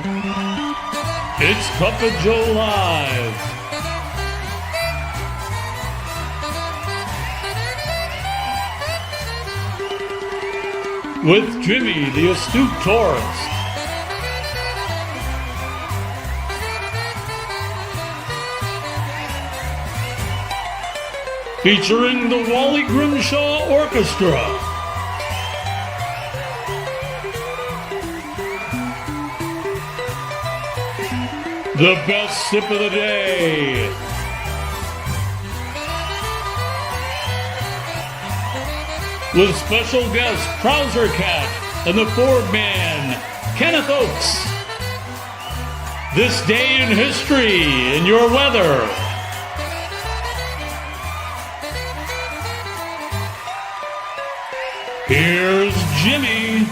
It's Puppet Joe Live. With Jimmy, the astute tourist. Featuring the Wally Grimshaw Orchestra. The best sip of the day. With special guest Trouser Cat and the Ford Man, Kenneth Oakes. This day in history in your weather. Here's Jimmy.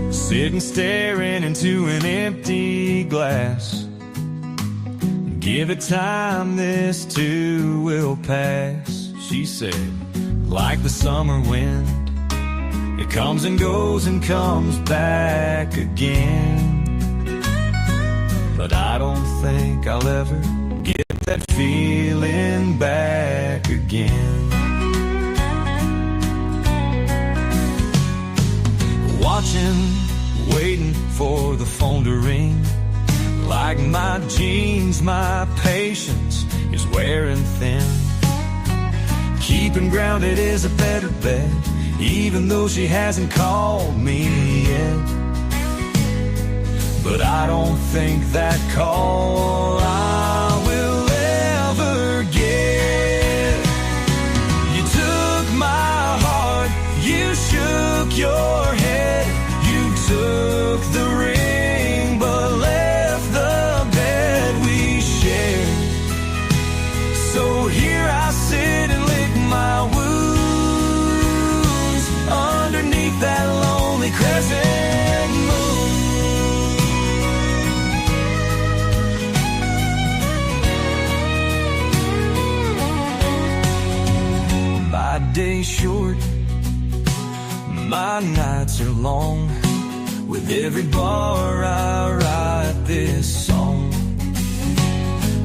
Sitting staring into an empty glass. Give it time, this too will pass, she said, like the summer wind. It comes and goes and comes back again. But I don't think I'll ever get that feeling back again. Watching, waiting for the phone to ring. Like my jeans, my patience is wearing thin. Keeping grounded is a better bet, even though she hasn't called me yet. But I don't think that call I will ever get. You took my heart, you shook your head, you took the ring. My nights are long. With every bar I write this song.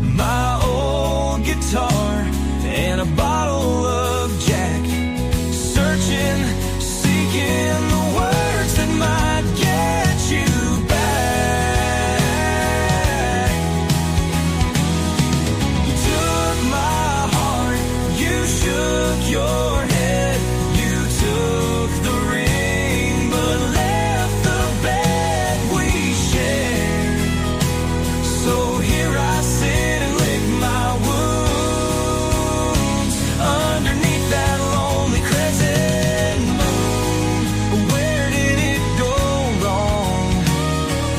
My old guitar and a bottle of Jack. Searching, seeking the words that might get you back. You took my heart, you shook your head. You took the ring, but left the bed we shared. So here I sit and lick my wounds underneath that lonely crescent moon. Where did it go wrong?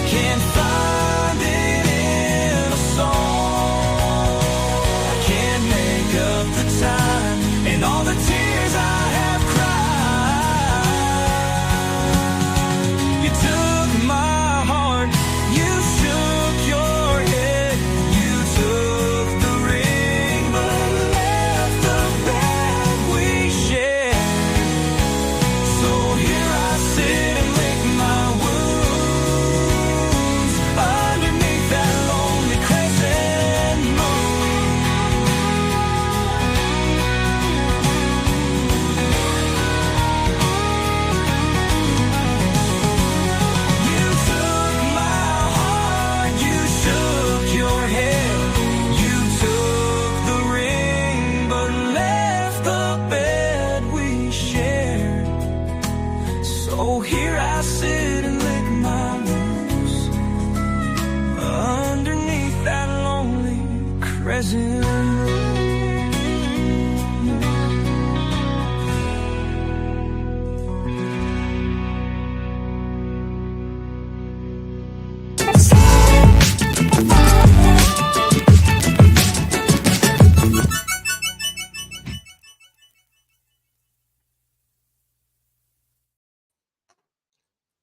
Can't find it in a song. I can't make up the time and all the tears I have cried. You took my heart, you shook your head. You took the ring, but left the bed we shared. So here I sit and lick my wounds underneath that lonely crescent moon. You took my heart, you shook your head. You took the ring, but left the bed we shared. So here I sit and lick my wounds underneath that lonely crescent moon.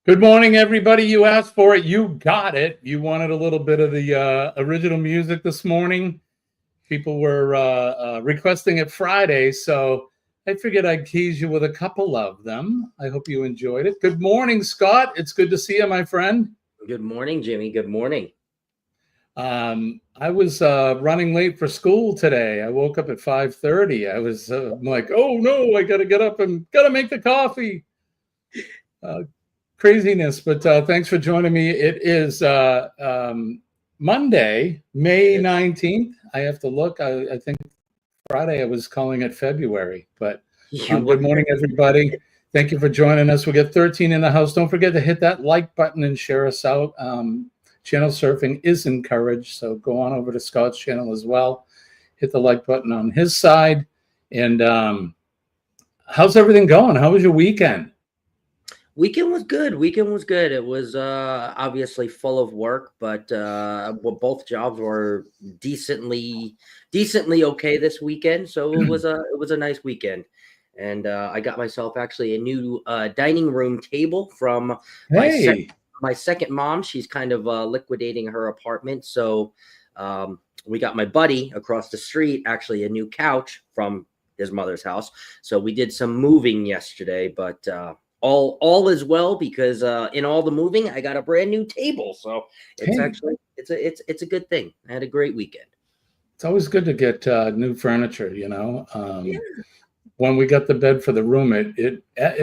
Good morning, everybody. You asked for it. You got it. You wanted a little bit of the original music this morning. People were requesting it Friday, so I figured I'd tease you with a couple of them. I hope you enjoyed it. Good morning, Scott. It's good to see you, my friend. Good morning, Jimmy. Good morning. I was running late for school today. I woke up at 5:30. I was I'm like, oh no, I got to get up and got to make the coffee. Craziness, but thanks for joining me. It is Monday, May 19th. I have to look. I think Friday I was calling it February, but good morning, everybody. Thank you for joining us. We got 13 in the house. Don't forget to hit that like button and share us out. Channel surfing is encouraged, so go on over to Scott's channel as well. Hit the like button on his side. And how's everything going? How was your weekend? Weekend was good. It was obviously full of work, but both jobs were decently okay this weekend. So it was a nice weekend, and I got myself actually a new dining room table from my second mom. She's kind of liquidating her apartment, so we got my buddy across the street actually a new couch from his mother's house. So we did some moving yesterday, but all is well because in all the moving, I got a brand new table. So it's actually it's a good thing. I had a great weekend. It's always good to get new furniture, you know. When we got the bed for the room, it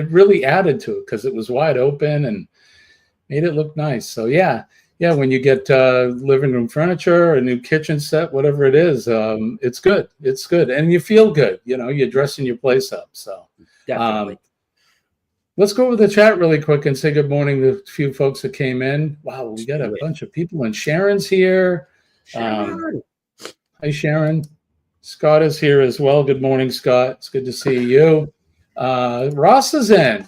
really added to it because it was wide open and made it look nice. So yeah, when you get living room furniture, a new kitchen set, whatever it is, it's good. It's good, and you feel good. You know, you're dressing your place up. So definitely. Let's go over the chat really quick and say good morning to a few folks that came in. Wow, we got a bunch of people, and Sharon's here. Sharon. Hi, Sharon. Scott is here as well. Good morning, Scott. It's good to see you. Ross is in.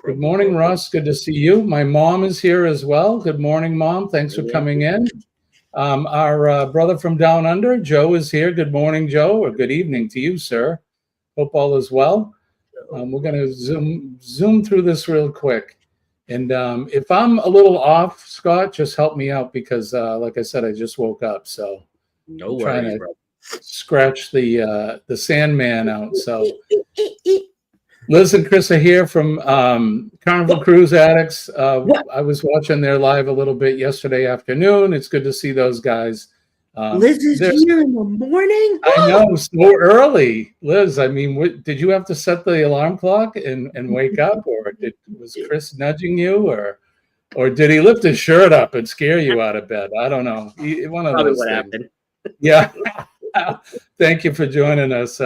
Good morning, Ross. Good to see you. My mom is here as well. Good morning, Mom. Thanks for coming in. Our brother from down under, Joe, is here. Good morning, Joe, or good evening to you, sir. Hope all is well. We're going to zoom through this real quick. And if I'm a little off, Scott, just help me out because, like I said, I just woke up. So no I'm trying worries, to bro. scratch the Sandman out. So Liz and Chris are here from Carnival Cruise Addicts. I was watching their live a little bit yesterday afternoon. It's good to see those guys. Liz is here in the morning. I know, so early. Liz, I mean, did you have to set the alarm clock and wake up, or was Chris nudging you, or did he lift his shirt up and scare you out of bed? I don't know. One of Probably those what things. happened. Yeah. Thank you for joining us.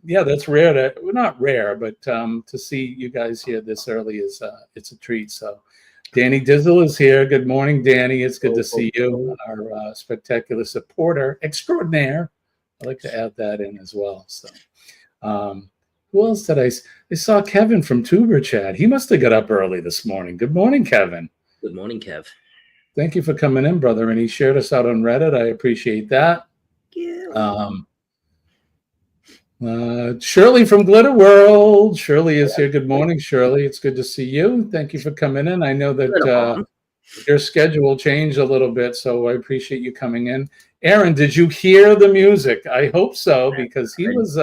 Yeah, that's rare well, not rare, but to see you guys here this early is it's a treat. So Danny Dizzle is here. Good morning, Danny. It's good to see you, our spectacular supporter extraordinaire. I like to add that in as well. So who else did I saw Kevin from Tuber Chat. He must have got up early this morning. Good morning, Kevin. Good morning, Kev. Thank you for coming in, brother. And he shared us out on Reddit. I appreciate that. Yeah. Shirley from Glitter World. Shirley is here. Good morning, Shirley. It's good to see you. Thank you for coming in. I know that your schedule changed a little bit, so I appreciate you coming in. Aaron, did you hear the music? I hope so, because he was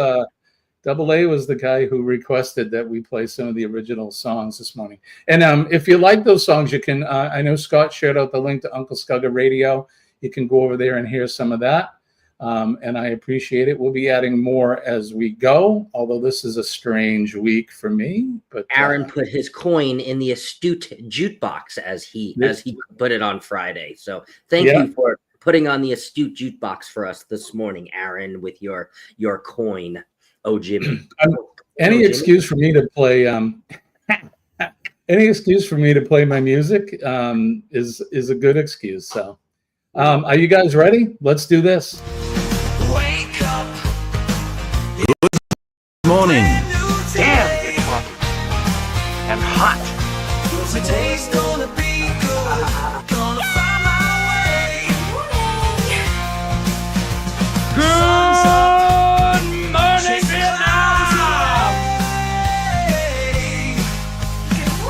Double A was the guy who requested that we play some of the original songs this morning. And if you like those songs, you can. I know Scott shared out the link to Uncle Scugga Radio. You can go over there and hear some of that. And I appreciate it. We'll be adding more as we go, although this is a strange week for me. But Aaron put his coin in the astute jukebox as he put it on Friday. So thank you for putting on the astute jukebox for us this morning, Aaron, with your coin. Oh, Jimmy. Any excuse for me to play any excuse for me to play my music is a good excuse. So are you guys ready? Let's do this. Wake up. Good morning. Damn, good coffee. And hot. Today's gonna be good. Gonna find my way. Good morning, Vietnam.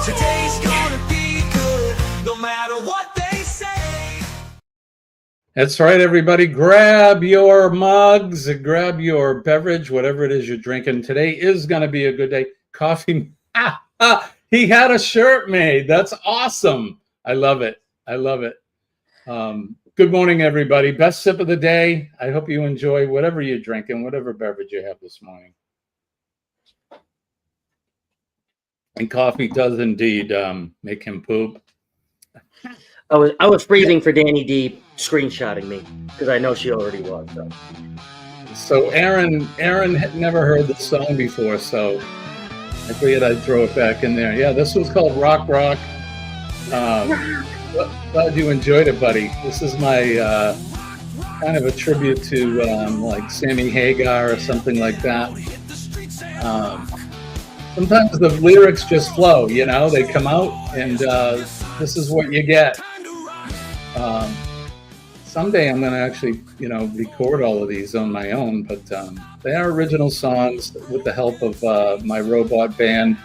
Today's gonna be good. No matter what they say. That's right, everybody. Grab your mugs, grab your beverage, whatever it is you're drinking. Today is going to be a good day. Coffee. He had a shirt made. That's awesome. I love it. I love it. Good morning, everybody. Best sip of the day. I hope you enjoy whatever you're drinking, whatever beverage you have this morning. And coffee does indeed make him poop. I was freezing for Danny D screenshotting me because I know she already was. So Aaron had never heard this song before, so I figured I'd throw it back in there. Yeah, this was called Rock Rock. Glad you enjoyed it, buddy. This is my kind of a tribute to like Sammy Hagar or something like that. Sometimes the lyrics just flow, you know, they come out and this is what you get. Someday I'm going to actually, record all of these on my own, but they are original songs with the help of my robot band.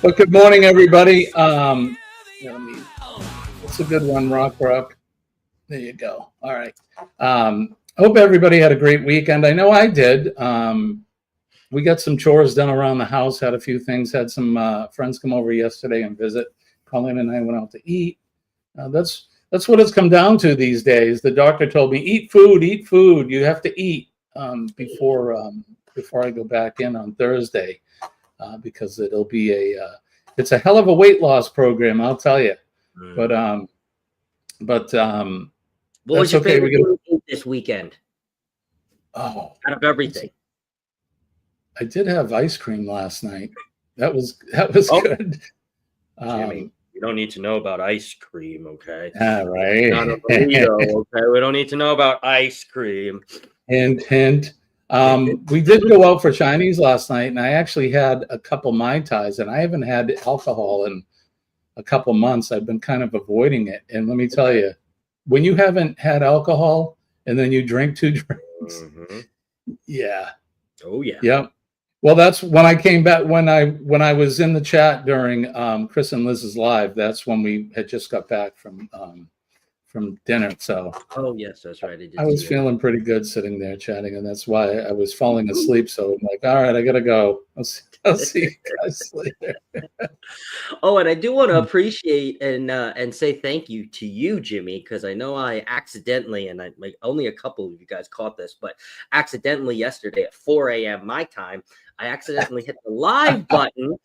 But good morning, everybody. It's a good one, Rock Rock. There you go. All right. Hope everybody had a great weekend. I know I did. We got some chores done around the house, had a few things, had some friends come over yesterday and visit. Colleen and I went out to eat. That's what it's come down to these days. The doctor told me, eat food. You have to eat before I go back in on Thursday because it'll be it's a hell of a weight loss program, I'll tell you. But what was your favorite thing this weekend? Oh, out of everything. I did have ice cream last night. That was good. Jimmy, you don't need to know about ice cream, okay? Right. Not a burrito, okay? We don't need to know about ice cream. Hint. We did go out for Chinese last night, and I actually had a couple Mai Tais, and I haven't had alcohol in a couple months. I've been kind of avoiding it. And let me tell you, when you haven't had alcohol and then you drink 2 drinks, yeah. Oh, yeah. Yep. Well, that's when I came back, when I was in the chat during Chris and Liz's live, that's when we had just got back from from dinner. So Oh yes, that's right. I did. I was see it. feeling pretty good sitting there chatting, and that's why I was falling asleep. So I'm like, all right, I gotta go. I'll see you guys later. Oh, and I do want to appreciate and say thank you to you, Jimmy, because I know I accidentally, and I like only a couple of you guys caught this, but accidentally yesterday at 4 a.m. my time, I accidentally hit the live button.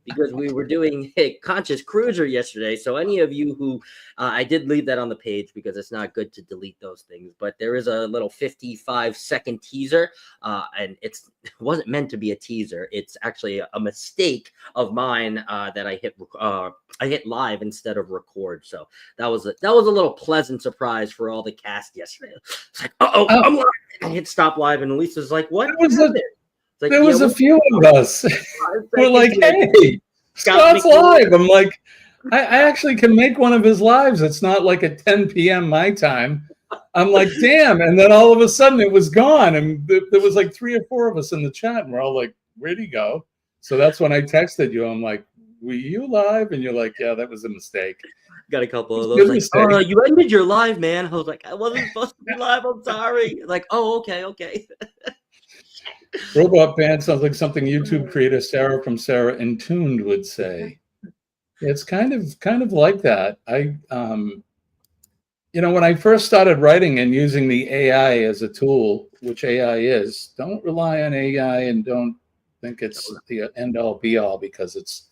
Because we were doing a Conscious Cruiser yesterday. So any of you who I did leave that on the page because it's not good to delete those things, but there is a little 55-second teaser, and it wasn't meant to be a teaser. It's actually a mistake of mine that I hit live instead of record. So that was a little pleasant surprise for all the cast yesterday. It's like, I'm live. I hit stop live, and Lisa's like, "What happened?" Like, there was a few of us. We're like, hey, Scott's live. I'm like, I actually can make one of his lives. It's not like at 10 p.m. my time. I'm like, damn. And then all of a sudden it was gone. And there was like 3 or 4 of us in the chat. And we're all like, where'd he go? So that's when I texted you. I'm like, were you live? And you're like, yeah, that was a mistake. Got a couple of those. Like, oh, you ended your live, man. I was like, I wasn't supposed to be live. I'm sorry. Like, oh, okay. Robot band sounds like something YouTube creator Sarah from Sarah Intuned would say. It's kind of like that. When I first started writing and using the AI as a tool, which AI is, don't rely on AI and don't think it's the end all be all, because it's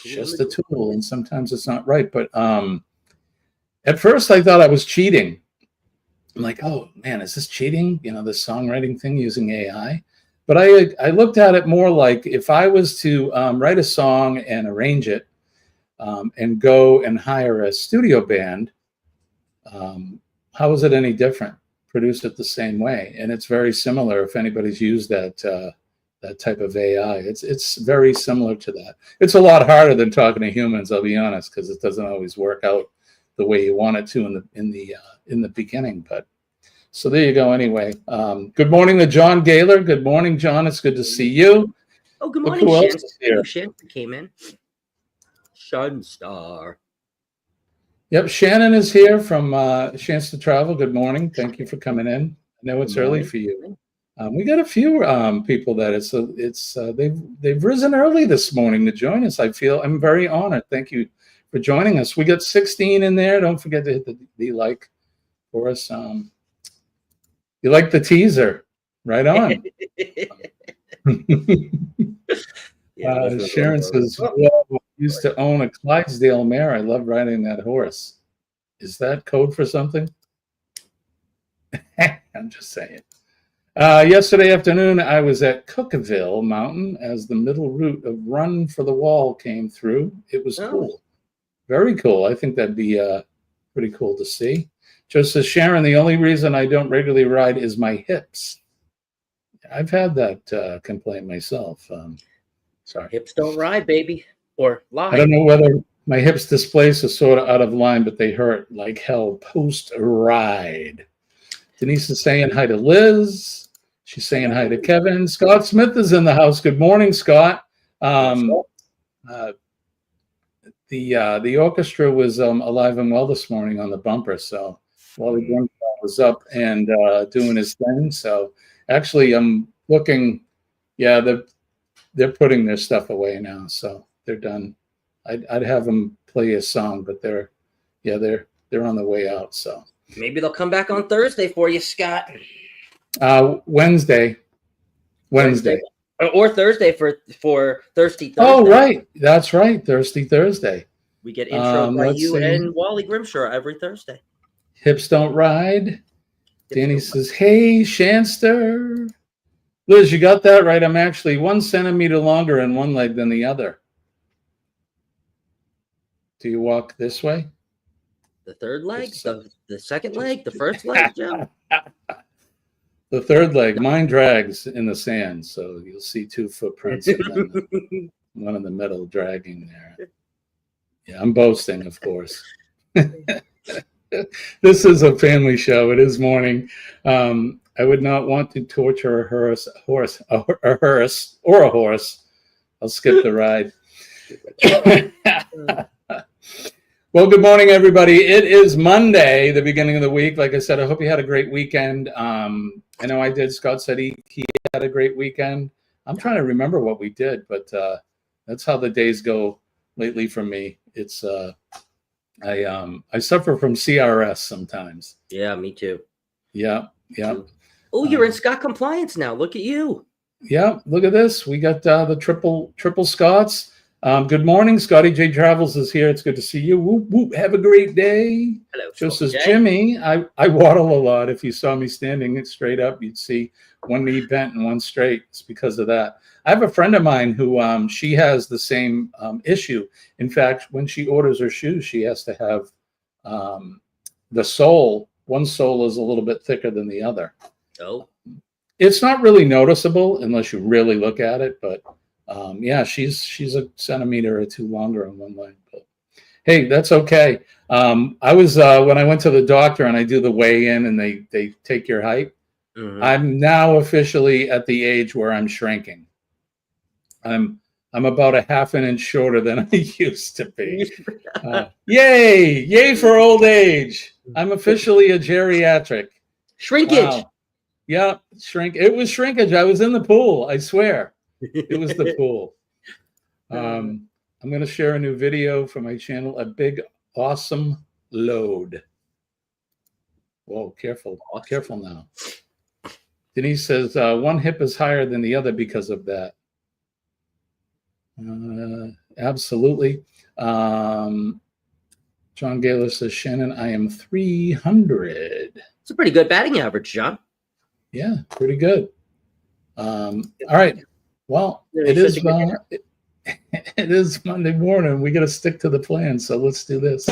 just a tool and sometimes it's not right. But at first I thought I was cheating. I'm like, oh man, is this cheating? This songwriting thing using AI. But I looked at it more like if I was to write a song and arrange it and go and hire a studio band, how is it any different? Produce it the same way. And it's very similar if anybody's used that type of AI. It's very similar to that. It's a lot harder than talking to humans, I'll be honest, because it doesn't always work out the way you want it to in the beginning. But so there you go. Anyway, good morning to John Gaylor. Good morning, John. It's good to see you. Oh, good morning, Shan. Shan came in. Sunstar. Yep, Shannon is here from Chance to Travel. Good morning. Thank you for coming in. I know it's early for you. We got a few people that they've risen early this morning to join us. I'm very honored. Thank you for joining us. We got 16 in there. Don't forget to hit the like for us. You like the teaser? Right on. Sharon says, well, I used to own a Clydesdale mare. I love riding that horse. Is that code for something? I'm just saying. Yesterday afternoon, I was at Cookeville Mountain as the middle route of Run for the Wall came through. It was cool. Very cool. I think that'd be pretty cool to see. Just as Sharon, the only reason I don't regularly ride is my hips. I've had that complaint myself. Sorry. Hips don't ride, baby. Or lie. I don't know whether my hips displaced are sort of out of line, but they hurt like hell post-ride. Denise is saying hi to Liz. She's saying hi to Kevin. Scott Smith is in the house. Good morning, Scott. The orchestra was alive and well this morning on the bumper, so Wally Grimshaw was up and doing his thing. So actually, I'm looking. Yeah, they're putting their stuff away now, so they're done. I'd have them play a song, but they're on the way out. So maybe they'll come back on Thursday for you, Scott. Wednesday. Or Thursday for Thirsty Thursday. Oh, right. That's right. Thirsty Thursday. We get intro by you and Wally Grimshaw every Thursday. Hips don't ride. Danny says, hey, Shanster. Liz, you got that right. I'm actually 1 centimeter longer in one leg than the other. Do you walk this way? The third leg? The second leg? The first leg, Joe? The third leg. Mine drags in the sand, so you'll see 2 footprints. One in the middle dragging there. Yeah, I'm boasting, of course. This is a family show. It is morning. I would not want to torture a horse. I'll skip the ride. Well, good morning, everybody. It is Monday, the beginning of the week. Like I said, I hope you had a great weekend. I know I did. Scott said he had a great weekend. I'm trying to remember what we did, but that's how the days go lately for me. It's I suffer from CRS sometimes. Yeah, me too. Yeah. Oh, you're in Scott compliance now. Look at you. Yeah, look at this. We got the triple Scots. Good morning. Scotty J Travels is here. It's good to see you. Whoop, whoop. Have a great day. Hello. Just Scotty as J. Jimmy, I waddle a lot. If you saw me standing straight up, you'd see one knee bent and one straight. It's because of that. I have a friend of mine who she has the same issue. In fact, when she orders her shoes, she has to have the sole. One sole is a little bit thicker than the other. Oh. It's not really noticeable unless you really look at it, but yeah, she's a centimeter or two longer on one leg. But hey, that's okay. I was when I went to the doctor and I do the weigh-in and they take your height. Mm-hmm. I'm now officially at the age where I'm shrinking. I'm about a half an inch shorter than I used to be. Yay for old age. I'm officially a geriatric. Shrinkage. Wow. Yeah, it was shrinkage. I was in the pool, I swear. It was the pool. I'm going to share a new video for my channel, A Big Awesome Load. Whoa, careful. Careful now. Denise says, one hip is higher than the other because of that. Absolutely. John Gaylor says, Shannon, I am 300. It's a pretty good batting average, John. Yeah, pretty good. All right. Well, it is Monday morning. We got to stick to the plan, so let's do this.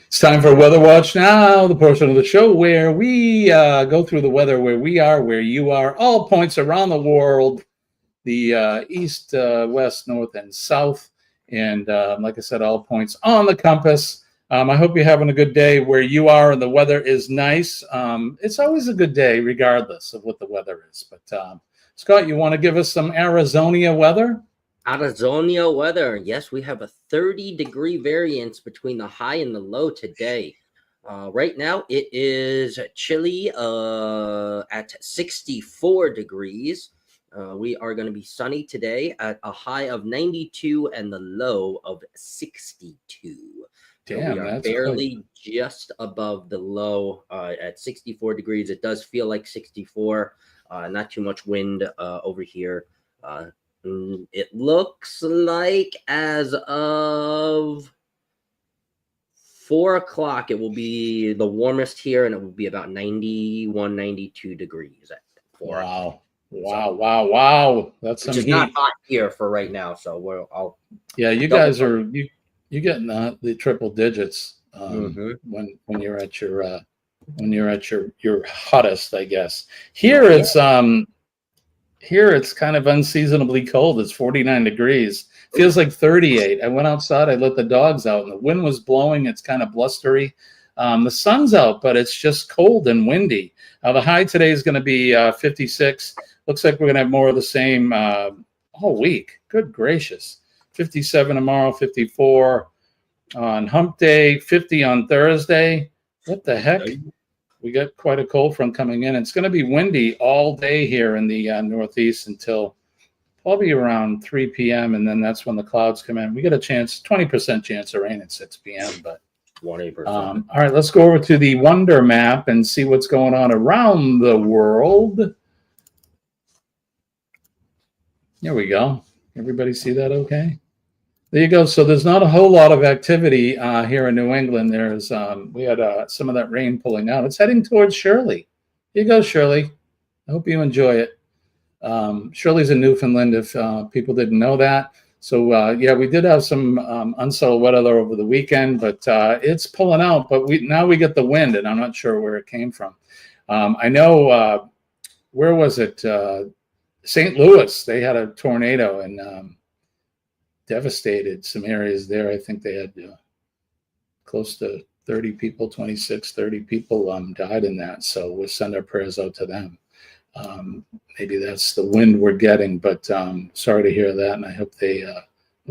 It's time for Weather Watch Now, the portion of the show where we go through the weather where we are, where you are, all points around the world, the east, west, north, and south. And like I said, all points on the compass. I hope you're having a good day where you are and the weather is nice. It's always a good day regardless of what the weather is. But Scott, you want to give us some Arizona weather? Arizona weather. Yes, we have a 30-degree variance between the high and the low today. Right now, it is chilly at 64 degrees. We are going to be sunny today at a high of 92 and the low of 62. Damn, so we are that's barely good. Just above the low at 64 degrees. It does feel like 64. Not too much wind over here. It looks like as of 4 o'clock, it will be the warmest here, and it will be about 91, 92 degrees at 4 o'clock. Wow. That's some Which is heat. not hot here for right now. So Yeah, you guys are you getting the triple digits when you're at your hottest, I guess. Here it's kind of unseasonably cold. It's 49 degrees. Feels like 38. I went outside, I let the dogs out, and the wind was blowing. It's kind of blustery. The sun's out, but it's just cold and windy. The high today is going to be 56. Looks like we're going to have more of the same all week. Good gracious. 57 tomorrow, 54 on hump day, 50 on Thursday. What the heck? We got quite a cold front coming in. It's going to be windy all day here in the Northeast until probably around 3 p.m. And then that's when the clouds come in. We get a chance, 20% chance of rain at 6 p.m. But 20%. all right, let's go over to the Wonder Map and see what's going on around the world. There we go. Everybody see that okay? There you go. So there's not a whole lot of activity here in New England. There's we had some of that rain pulling out. It's heading towards Shirley. Here you go, Shirley. I hope you enjoy it. Shirley's in Newfoundland, if people didn't know that. So yeah, we did have some unsettled weather over the weekend, but it's pulling out. But now we get the wind, and I'm not sure where it came from. I know where was it? St. Louis. They had a tornado and devastated some areas there. I think they had close to 30 people, 26, 30 people died in that. So we'll send our prayers out to them. Maybe that's the wind we're getting, but sorry to hear that, and I hope they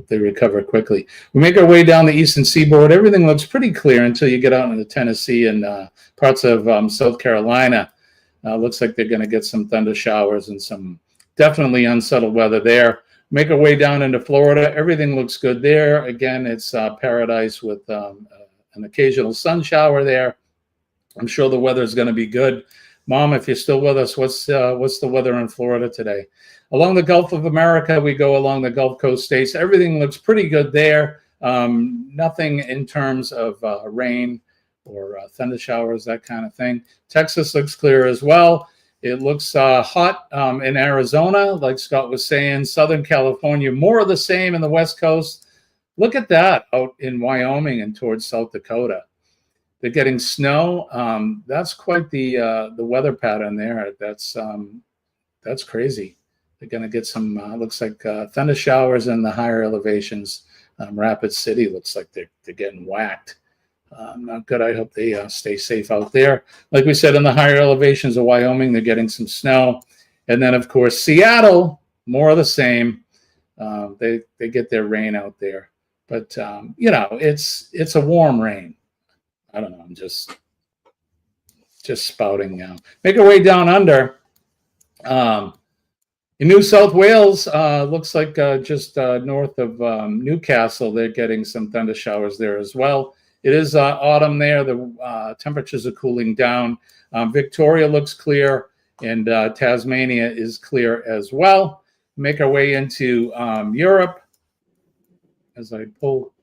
recover quickly. We make our way down the eastern seaboard. Everything looks pretty clear until you get out into Tennessee and parts of South Carolina. Looks like they're going to get some thunder showers and some definitely unsettled weather there. Make our way down into Florida. Everything looks good there. Again, it's paradise with an occasional sun shower there. I'm sure the weather is going to be good. Mom, if you're still with us, what's the weather in Florida today? Along the Gulf of America, we go along the Gulf Coast states. Everything looks pretty good there. Nothing in terms of rain or thunder showers, that kind of thing. Texas looks clear as well. It looks hot in Arizona, like Scott was saying. Southern California, more of the same in the West Coast. Look at that out in Wyoming and towards South Dakota. They're getting snow. That's quite the weather pattern there. That's crazy. They're going to get some, looks like thunder showers in the higher elevations. Rapid City looks like they're getting whacked. Not good. I hope they stay safe out there. Like we said, in the higher elevations of Wyoming, they're getting some snow. And then, of course, Seattle, more of the same. They get their rain out there. But, it's a warm rain. I don't know. I'm just spouting now. Make our way down under. In New South Wales, looks like just north of Newcastle, they're getting some thunder showers there as well. It is autumn there. The temperatures are cooling down. Victoria looks clear, and Tasmania is clear as well. Make our way into Europe as I pull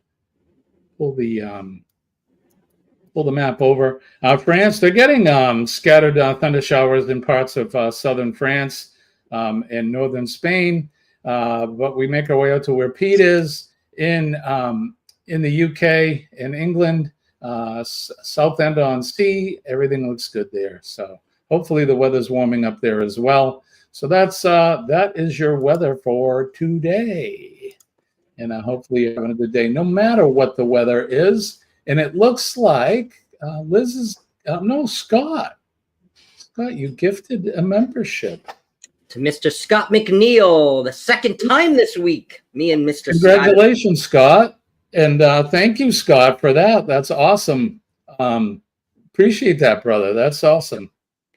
the map over. France, they're getting scattered thunder showers in parts of southern France and northern Spain. But we make our way out to where Pete is in the UK, in England, Southend-on-Sea. Everything looks good there. So hopefully the weather's warming up there as well. So that is your weather for today. And hopefully you're having a good day, no matter what the weather is. And it looks like Liz is, Scott. Scott, you gifted a membership. To Mr. Scott McNeil, the second time this week. Me and Mr. Congratulations, Scott. And thank you, Scott, for that. That's awesome. Appreciate that, brother. That's awesome.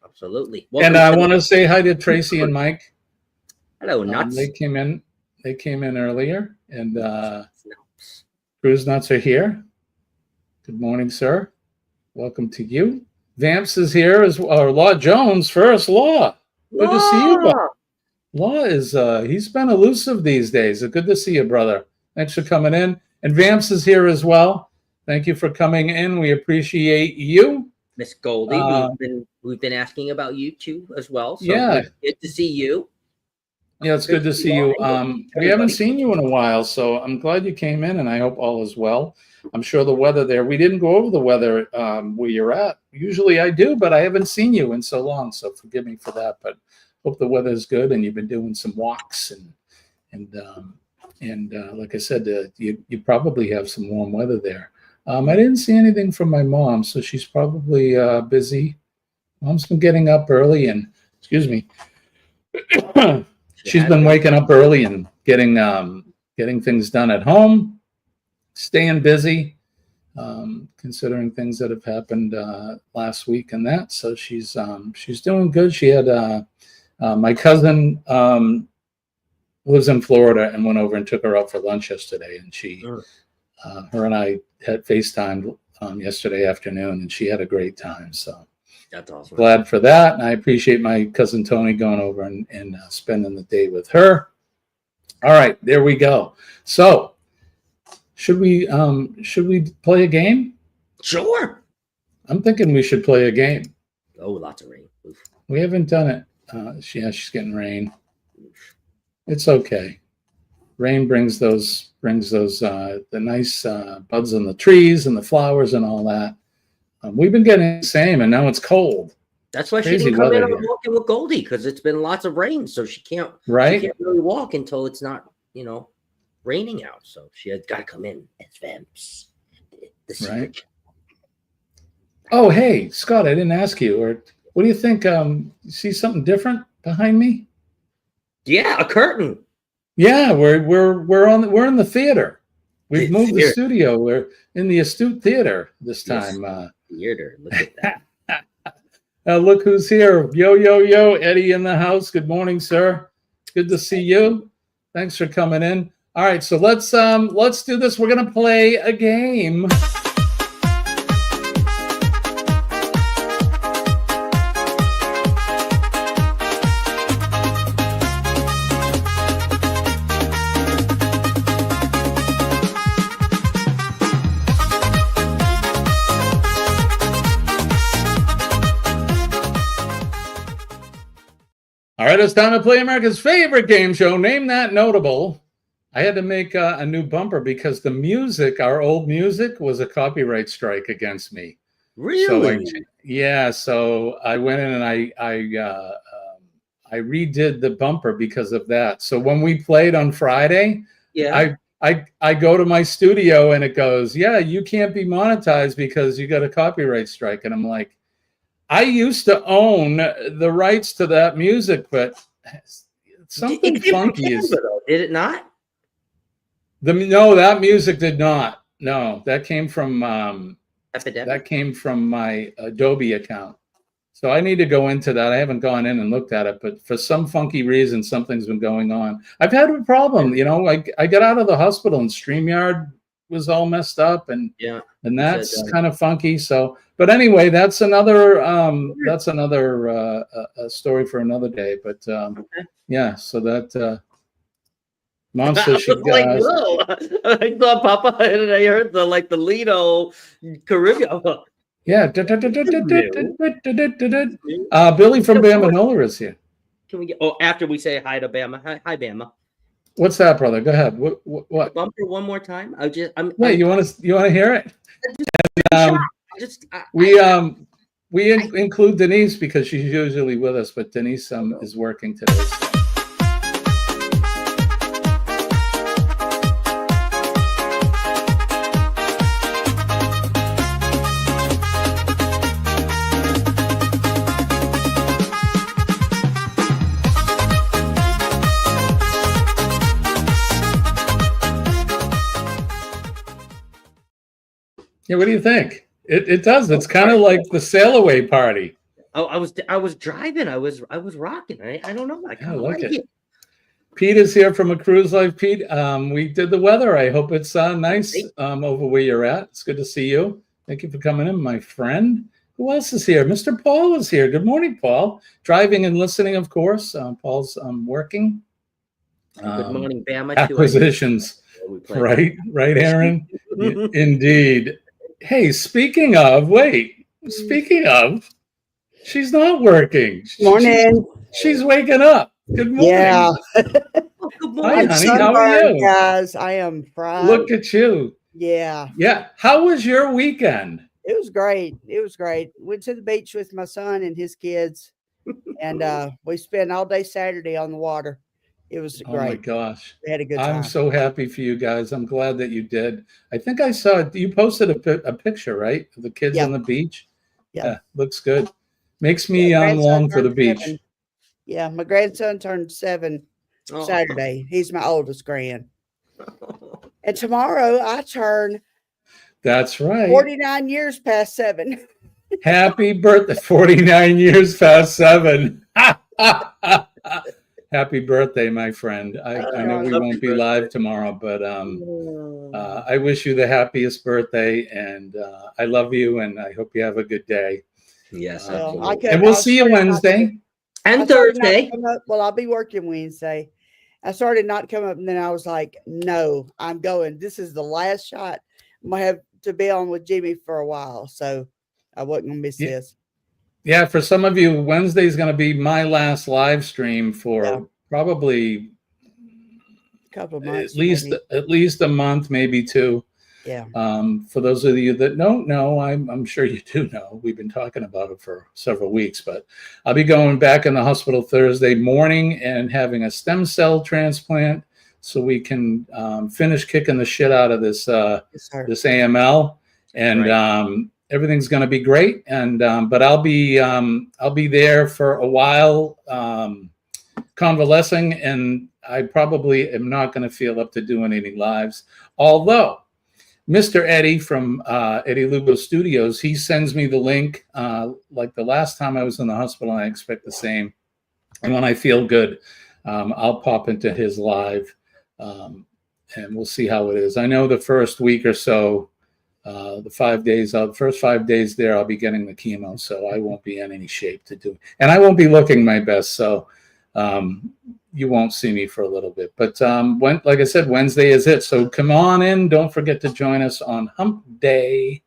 Absolutely. And I want to say hi to Tracy and Mike. Hello, Nuts. They came in earlier, and Cruise Nuts are here. Good morning, sir. Welcome to you. Vamps is here as well. Or Law Jones first. Law. Good to see you, brother. Law is he's been elusive these days. Good to see you, brother. Thanks for coming in. And Vamps is here as well. Thank you for coming in. We appreciate you. Miss Goldie, we've been asking about you too as well. So yeah. Good to see you. Yeah, it's good to see you. We haven't seen you in a while, so I'm glad you came in, and I hope all is well. I'm sure the weather there, we didn't go over the weather where you're at. Usually I do, but I haven't seen you in so long, so forgive me for that. But hope the weather is good, and you've been doing some walks, and like I said, you probably have some warm weather there. I didn't see anything from my mom, so she's probably busy. Mom's been getting up early, and excuse me. She's been waking up early and getting things done at home, staying busy, considering things that have happened last week and that. So she's doing good. She had my cousin lives in Florida and went over and took her out for lunch yesterday, and her and I had FaceTimed yesterday afternoon, and she had a great time. So. That's awesome. Glad for that. And I appreciate my cousin Tony going over and spending the day with her. All right, there we go. So should we play a game? Sure. I'm thinking we should play a game. Oh, lots of rain. Oof. We haven't done it. She's getting rain. It's okay. Rain brings those the nice buds on the trees and the flowers and all that. We've been getting the same, and now it's cold. That's why she didn't come in on walking with Goldie, because it's been lots of rain, so she can't really walk until it's not, raining out. So she has got to come in as Vamps. Right. Oh, hey, Scott, I didn't ask you. Or what do you think? You see something different behind me? Yeah, a curtain. Yeah, we're in the theater. We've moved the Theater. studio. We're in the Astute Theater this Yes. time. Theater. Look at that. Look who's here. Yo, yo, yo, Eddie in the house. Good morning, sir. Good to see you. Thanks for coming in. All right, so let's do this. We're gonna play a game. All right, it's time to play America's favorite game show. Name That Notable. I had to make a new bumper because the music, our old music, was a copyright strike against me. Really? So I went in and I redid the bumper because of that. So when we played on Friday, Yeah. I go to my studio and it goes, yeah, you can't be monetized because you got a copyright strike. And I'm like, I used to own the rights to that music, but something funky is. Did it not? No, that music did not. No, that came from Epidemic. that came from my Adobe account. So I need to go into that. I haven't gone in and looked at it, but for some funky reason, something's been going on. I've had a problem. You know, I got out of the hospital and StreamYard was all messed up, and that's kind of funky. So, but anyway, that's another story for another day. But yeah, so that Mom says she like, whoa. I thought Papa and I heard the Lido Caribbean. Yeah. Billy from Bamanola is here. Can we get after we say hi to Bama? Hi Bama. What's that, brother? Go ahead. What? Bumper one more time. You want to hear it? We include Denise because she's usually with us, but Denise is working today. So. Yeah, what do you think? It does. It's kind of like the sail away party. Oh, I was driving. I was rocking. I don't know. I kind of like it. Pete is here from A Cruise Life. Pete, we did the weather. I hope it's nice over where you're at. It's good to see you. Thank you for coming in, my friend. Who else is here? Mr. Paul is here. Good morning, Paul. Driving and listening, of course. Paul's working. Good morning, Bama. Acquisitions. Right, Aaron? Indeed. Hey, speaking of, she's not working. Morning. She's waking up. Good morning. Yeah. Good morning, honey. How are you? Guys, I am fried. Look at you. Yeah. Yeah. How was your weekend? It was great. Went to the beach with my son and his kids, and we spent all day Saturday on the water. It was great. Oh my gosh. We had a good time. I'm so happy for you guys. I'm glad that you did. I think I saw you posted a picture, right? Of the kids on the beach. Yeah. Looks good. Makes me long for the beach. 7. Yeah. My grandson turned 7 Saturday. He's my oldest grand. And tomorrow I turn. That's right. 49 years past 7. Happy birthday. 49 years past 7. Happy birthday, my friend. I know we won't be live tomorrow, but I wish you the happiest birthday, and I love you, and I hope you have a good day. Yes, and we'll see you Wednesday and Thursday. Well, I'll be working Wednesday. I started not coming up, and then I was like, no, I'm going. This is the last shot. I'm going to have to be on with Jimmy for a while, so I wasn't going to miss this. Yeah, for some of you, Wednesday is going to be my last live stream for probably a couple of months, at least a month, maybe 2. Yeah. For those of you that don't know, I'm sure you do know. We've been talking about it for several weeks, but I'll be going back in the hospital Thursday morning and having a stem cell transplant so we can finish kicking the shit out of this this AML. And everything's going to be great. And but I'll be there for a while, convalescing, and I probably am not going to feel up to doing any lives. Although Mr. Eddie from Eddie Lugo Studios, he sends me the link. Like the last time I was in the hospital, I expect the same. And when I feel good, I'll pop into his live, and we'll see how it is. I know the first week or so, the 5 days, first 5 days there, I'll be getting the chemo, so I won't be in any shape to do it. And I won't be looking my best, so you won't see me for a little bit. But like I said, Wednesday is it. So come on in. Don't forget to join us on Hump Day.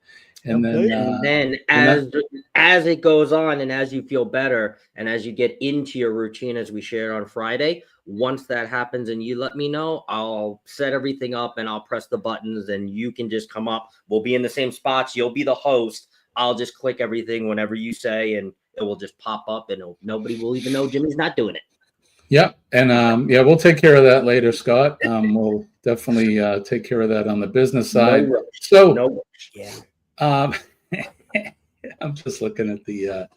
And then as it goes on and as you feel better and as you get into your routine, as we shared on Friday, once that happens and you let me know, I'll set everything up and I'll press the buttons and you can just come up. We'll be in the same spots. You'll be the host. I'll just click everything whenever you say, and it will just pop up, and nobody will even know Jimmy's not doing it. Yep. And we'll take care of that later, Scott. We'll definitely take care of that on the business side. I'm just looking at the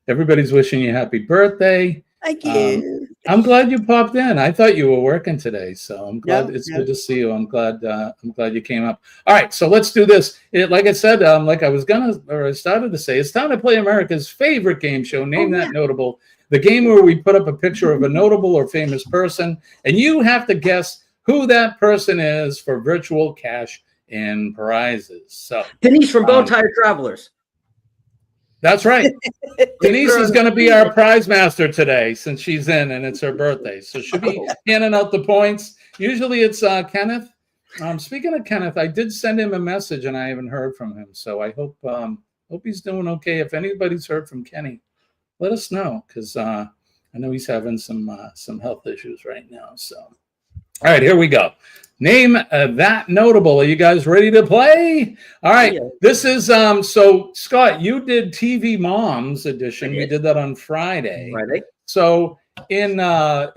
everybody's wishing you happy birthday. Thank you. I'm glad you popped in. I thought you were working today, so I'm glad. It's good to see you. I'm glad you came up. All right, so let's do this. Like I said, like I started to say, it's time to play America's favorite game show, Name That Notable. The game where we put up a picture of a notable or famous person, and you have to guess who that person is for virtual cash and prizes. So Denise from Bone Tire Travelers. That's right. Denise is going to be our prize master today since she's in and it's her birthday. So she'll be handing out the points. Usually it's Kenneth. Speaking of Kenneth, I did send him a message and I haven't heard from him. So I hope he's doing okay. If anybody's heard from Kenny, let us know, because I know he's having some health issues right now. So, all right, here we go. Name that notable. Are you guys ready to play? All right. This is so Scott, you did TV Moms edition. We did that on Friday. So in honor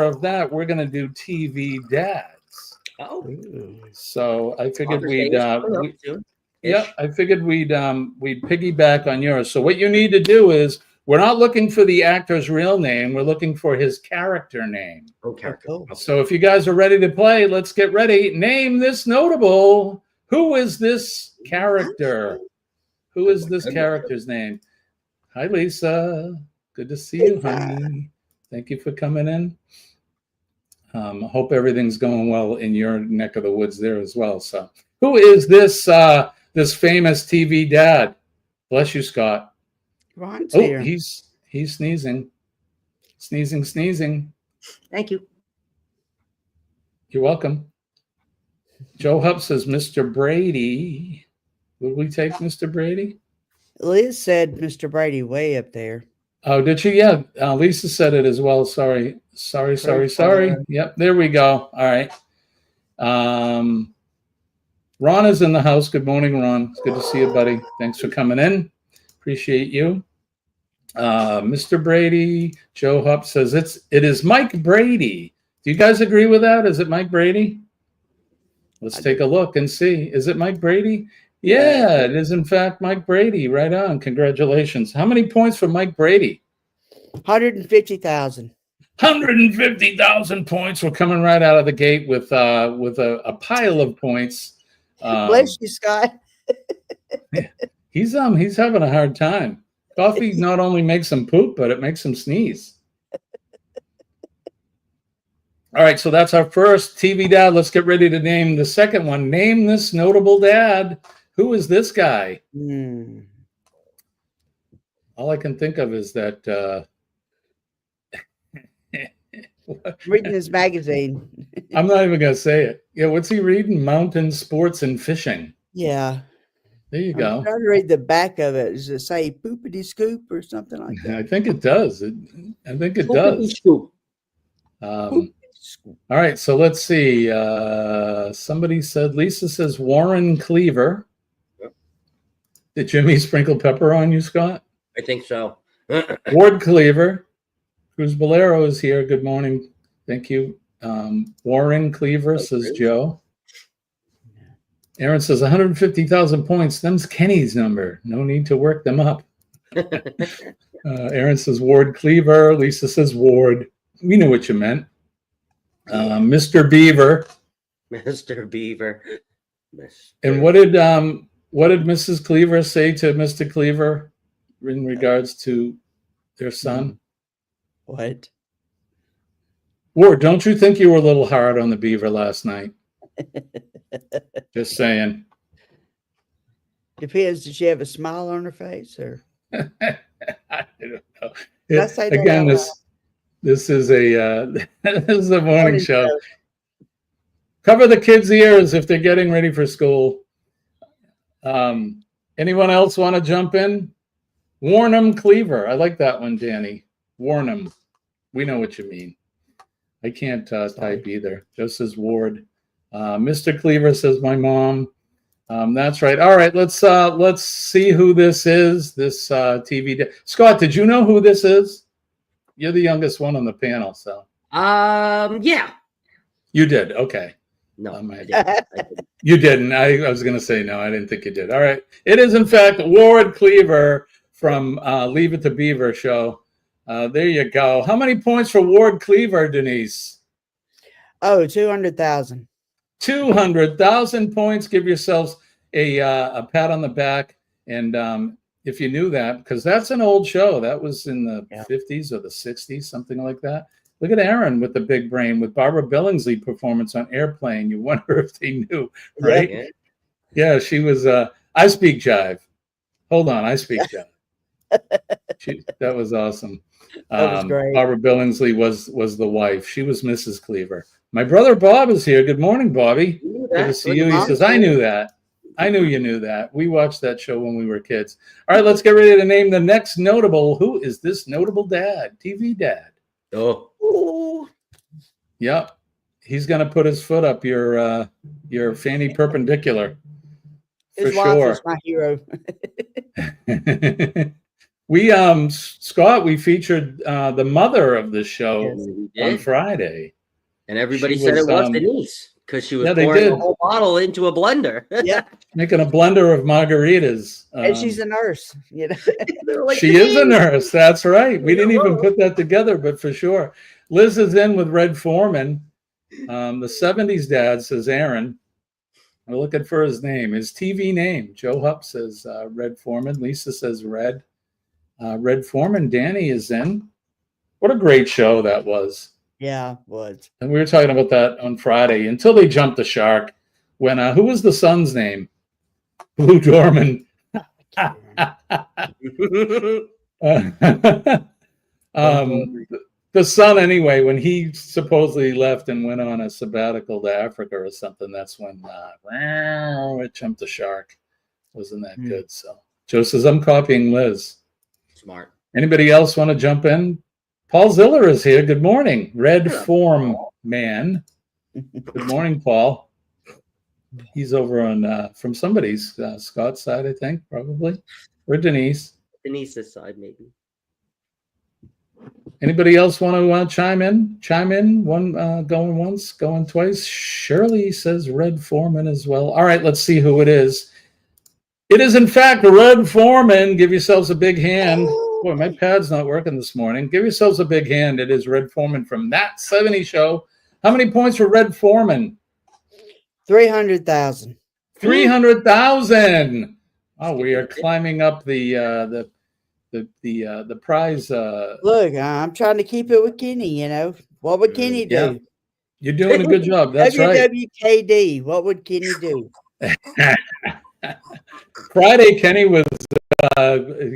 of that, we're going to do TV Dads. Oh. So I figured we'd piggyback on yours. So what you need to do is, we're not looking for the actor's real name. We're looking for his character name. Okay. So if you guys are ready to play, let's get ready. Name this notable. Who is this character? Who is this character's name? Hi, Lisa. Good to see you, honey. Thank you for coming in. I hope everything's going well in your neck of the woods there as well. So who is this this famous TV dad? Bless you, Scott. Ron's Oh, here. he's sneezing. Sneezing. Thank you. You're welcome. Joe Hupp says, Mr. Brady. Would we take Mr. Brady? Liz said Mr. Brady way up there. Oh, did she? Yeah. Lisa said it as well. Sorry. Yep, there we go. All right. Ron is in the house. Good morning, Ron. It's good to see you, buddy. Thanks for coming in. Appreciate you. Mr. Brady, Joe Hupp says it is Mike Brady. Do you guys agree with that? Is it Mike Brady? Let's take a look and see. Is it Mike Brady? Yeah, it is in fact Mike Brady. Right on. Congratulations. How many points for Mike Brady? 150,000. 150,000 points. We're coming right out of the gate with a pile of points. Bless you, Scott. He's having a hard time. Coffee not only makes him poop, but it makes him sneeze. All right, so that's our first TV dad. Let's get ready to name the second one. Name this notable dad. Who is this guy? All I can think of is that reading his magazine. I'm not even going to say it. Yeah, what's he reading? Mountain Sports and Fishing. Yeah. There you go. I'm trying to read the back of it. Does it say poopity scoop or something like that? I think it does. I think it does. All right, so let's see. Somebody said, Lisa says Warren Cleaver. Yep. Did Jimmy sprinkle pepper on you, Scott? I think so. Ward Cleaver. Cruz Bolero is here. Good morning. Thank you. Warren Cleaver, says Joe. Aaron says 150,000 points. Them's Kenny's number. No need to work them up. Aaron says Ward Cleaver. Lisa says Ward. We knew what you meant. Mr. Beaver. Mr. Beaver. And what did Mrs. Cleaver say to Mr. Cleaver in regards to their son? What? Ward, don't you think you were a little hard on the Beaver last night? Just saying. Depends. Did she have a smile on her face, or? I don't know. Did I say that Again, out this is a this is a morning show. Cover the kids' ears if they're getting ready for school. Anyone else want to jump in? Warnham Cleaver. I like that one, Danny. Warnham. We know what you mean. I can't type either. Just says Ward. Mr. Cleaver says my mom. That's right. All right, let's see who this is. This TV. Scott, did you know who this is? You're the youngest one on the panel, so. Yeah. You did. Okay. No, I I didn't. You didn't. I was going to say no. I didn't think you did. All right. It is in fact Ward Cleaver from Leave It to Beaver show. There you go. How many points for Ward Cleaver, Denise? Oh, 200,000. 200,000 points. Give yourselves a pat on the back. And if you knew that, because that's an old show. That was in the 50s or the 60s, something like that. Look at Aaron with the big brain with Barbara Billingsley performance on Airplane. You wonder if they knew, right? Yeah, she was. I speak jive. Hold on, I speak jive. That was awesome. That was great. Barbara Billingsley was the wife. She was Mrs. Cleaver. My brother Bob is here. Good morning, Bobby. Good to see you. He says, I knew that. I knew you knew that. We watched that show when we were kids. All right, let's get ready to name the next notable. Who is this notable dad? TV dad. Oh. Ooh. Yep. He's going to put his foot up your fanny perpendicular. His for wife sure. is my hero. We Scott, we featured the mother of the show on Friday. And everybody She said was, it was Denise because she was yeah, they pouring did. the whole bottle into a blender. Yeah. Making a blender of margaritas. And she's a nurse, you know. They're like, She is a nurse. That's right. We didn't even Whoa. put that together, but for sure. Liz is in with Red Foreman. The 70s dad says Aaron. We're looking for his name. His TV name. Joe Hupp says Red Foreman. Lisa says Red. Red Foreman. Danny is in. What a great show that was. Yeah, was. And we were talking about that on Friday until they jumped the shark. When who was the son's name? Blue Dorman. The son, anyway, when he supposedly left and went on a sabbatical to Africa or something, that's when it jumped the shark. Wasn't that good? So Joe says, I'm copying Liz. Smart. Anybody else want to jump in? Paul Ziller is here. Good morning. Red Form Man. Good morning, Paul. He's over on from somebody's Scott's side, I think, probably. Or Denise. Denise's side, maybe. Anybody else want to chime in? Chime in. One going once, going twice. Shirley says Red Foreman as well. All right, let's see who it is. It is, in fact, Red Foreman. Give yourselves a big hand. Boy, my pad's not working this morning. Give yourselves a big hand. It is Red Foreman from That 70 Show. How many points for Red Foreman? 300,000. 300,000. Oh, we are climbing up the prize. Look, I'm trying to keep it with Kenny, you know. What would Kenny do? Yeah. You're doing a good job. That's right. WWKD. What would Kenny do? Friday, Kenny was,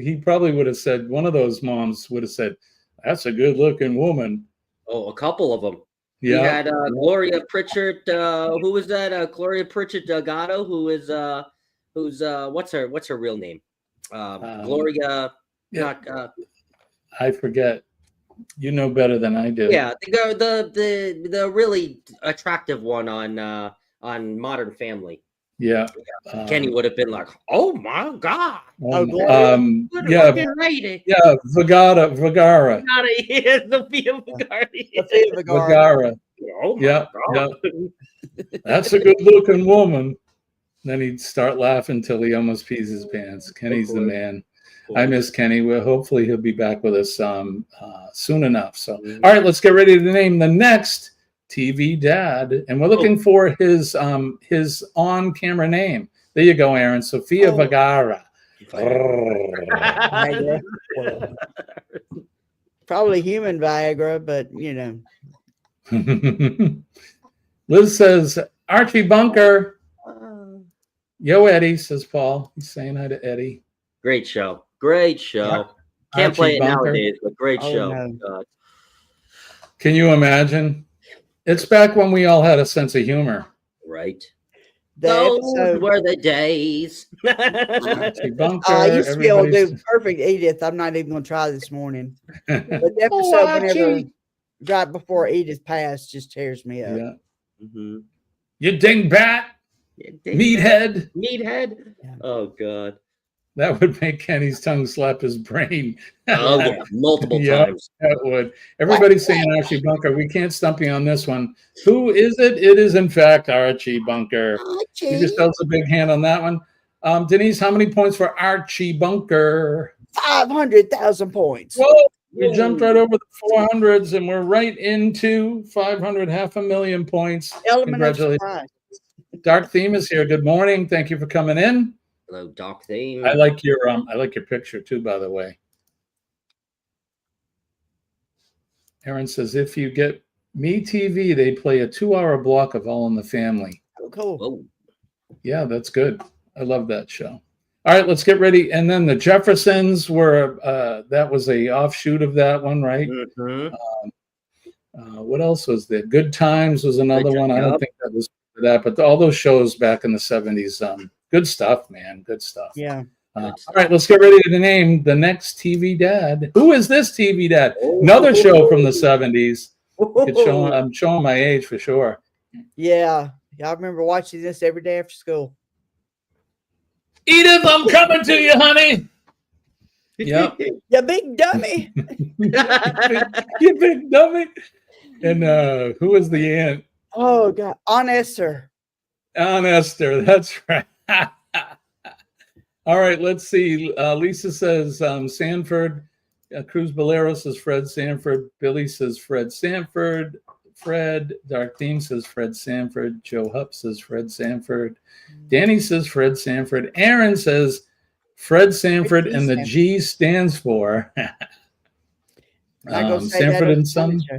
he probably would have said, one of those moms would have said, that's a good looking woman. Oh, a couple of them. Yeah. We had Gloria Pritchard. Who was that? Gloria Pritchard Delgado, who's what's her real name? Gloria. Yeah. Not, I forget. You know better than I do. yeah, the really attractive one on Modern Family. Yeah. Kenny would have been like, "Oh my God!" Gloria. Yeah. Lady. Yeah. Vergara. Sophia Vergara. Sophia Vergara. Vergara. Oh my Yeah. God. Yeah. That's a good looking woman. Then he'd start laughing till he almost pees his pants. Kenny's the man. I miss Kenny. Well, hopefully he'll be back with us soon enough. So, all right, let's get ready to name the next TV dad, and we're looking for his on-camera name. There you go, Aaron. Sofia Vergara. Viagra. Probably human Viagra, but Liz says Archie Bunker. Yo, Eddie, says Paul. He's saying hi to Eddie. Great show. Great show. Yeah. Can't Archie play it Bunker. nowadays, but great Oh, show. no. God. Can you imagine? It's back when we all had a sense of humor. Right. the Those episode. were the days. Archie Bunker. I used to be able to do everybody's- perfect Edith. I'm not even going to try this morning. But the Oh, episode whenever Archie. right before Edith passed just tears me up. Yeah. Mhm. You dingbat, meathead. Meathead. Yeah. Oh God. That would make Kenny's tongue slap his brain. Oh yeah, multiple Yeah. times. That would. Everybody's saying Archie Bunker. We can't stump you on this one. Who is it? It is, in fact, Archie Bunker. You just tell us a big hand on that one. Denise, how many points for Archie Bunker? 500,000 points. Whoa, we jumped right over the 400s, and we're right into 500, 500,000 points. Element of Congratulations. surprise. Dark Theme is here. Good morning. Thank you for coming in. Hello, Doc Theme. I like your picture too, by the way. Aaron says, if you get Me TV, they play a 2-hour block of All in the Family. Oh, cool. Whoa. Yeah, that's good. I love that show. All right, let's get ready. And then the Jeffersons were, that was a offshoot of that one, right? Mhm. What else was there? Good Times was another Good one. I don't Job. think that was for that, but all those shows back in the 70s, good stuff, man. Good stuff. Yeah. All right, let's get ready to name the next TV dad. Who is this TV dad? Another show from the 70s. I'm showing my age for sure. Yeah. I remember watching this every day after school. Edith, I'm coming to you, honey. Yep. You big dummy. You big dummy. And who was the aunt? Oh, God. Aunt Esther. Aunt Esther. That's right. All right, let's see. Lisa says Sanford. Cruz Bolero says Fred Sanford. Billy says Fred Sanford. Fred. Dark Theme says Fred Sanford. Joe Hupp says Fred Sanford. Danny says Fred Sanford. Aaron says Fred Sanford, and the G stands for I go say Sanford that and Son. show.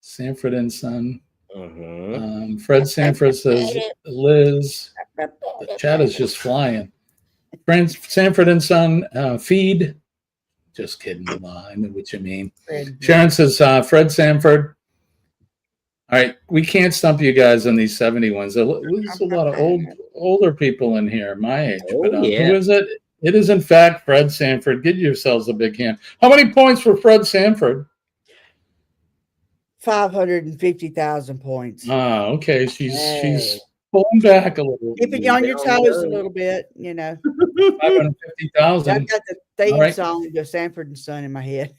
Sanford and Son. Mhm. Fred Sanford says Liz. The chat is just flying. Sanford and Son, feed. Just kidding. I know what you mean. Fred. Sharon says Fred Sanford. All right, we can't stump you guys on these 70 ones. There's a lot of older people in here, my age. Oh, But yeah. who is it? It is, in fact, Fred Sanford. Give yourselves a big hand. How many points for Fred Sanford? 550,000 points. Okay. She's Hey. pulling back a little. Keeping you on your Yeah, toes a yeah. little bit, you know. 550,000. I've got the theme All right. song of Sanford and Son in my head.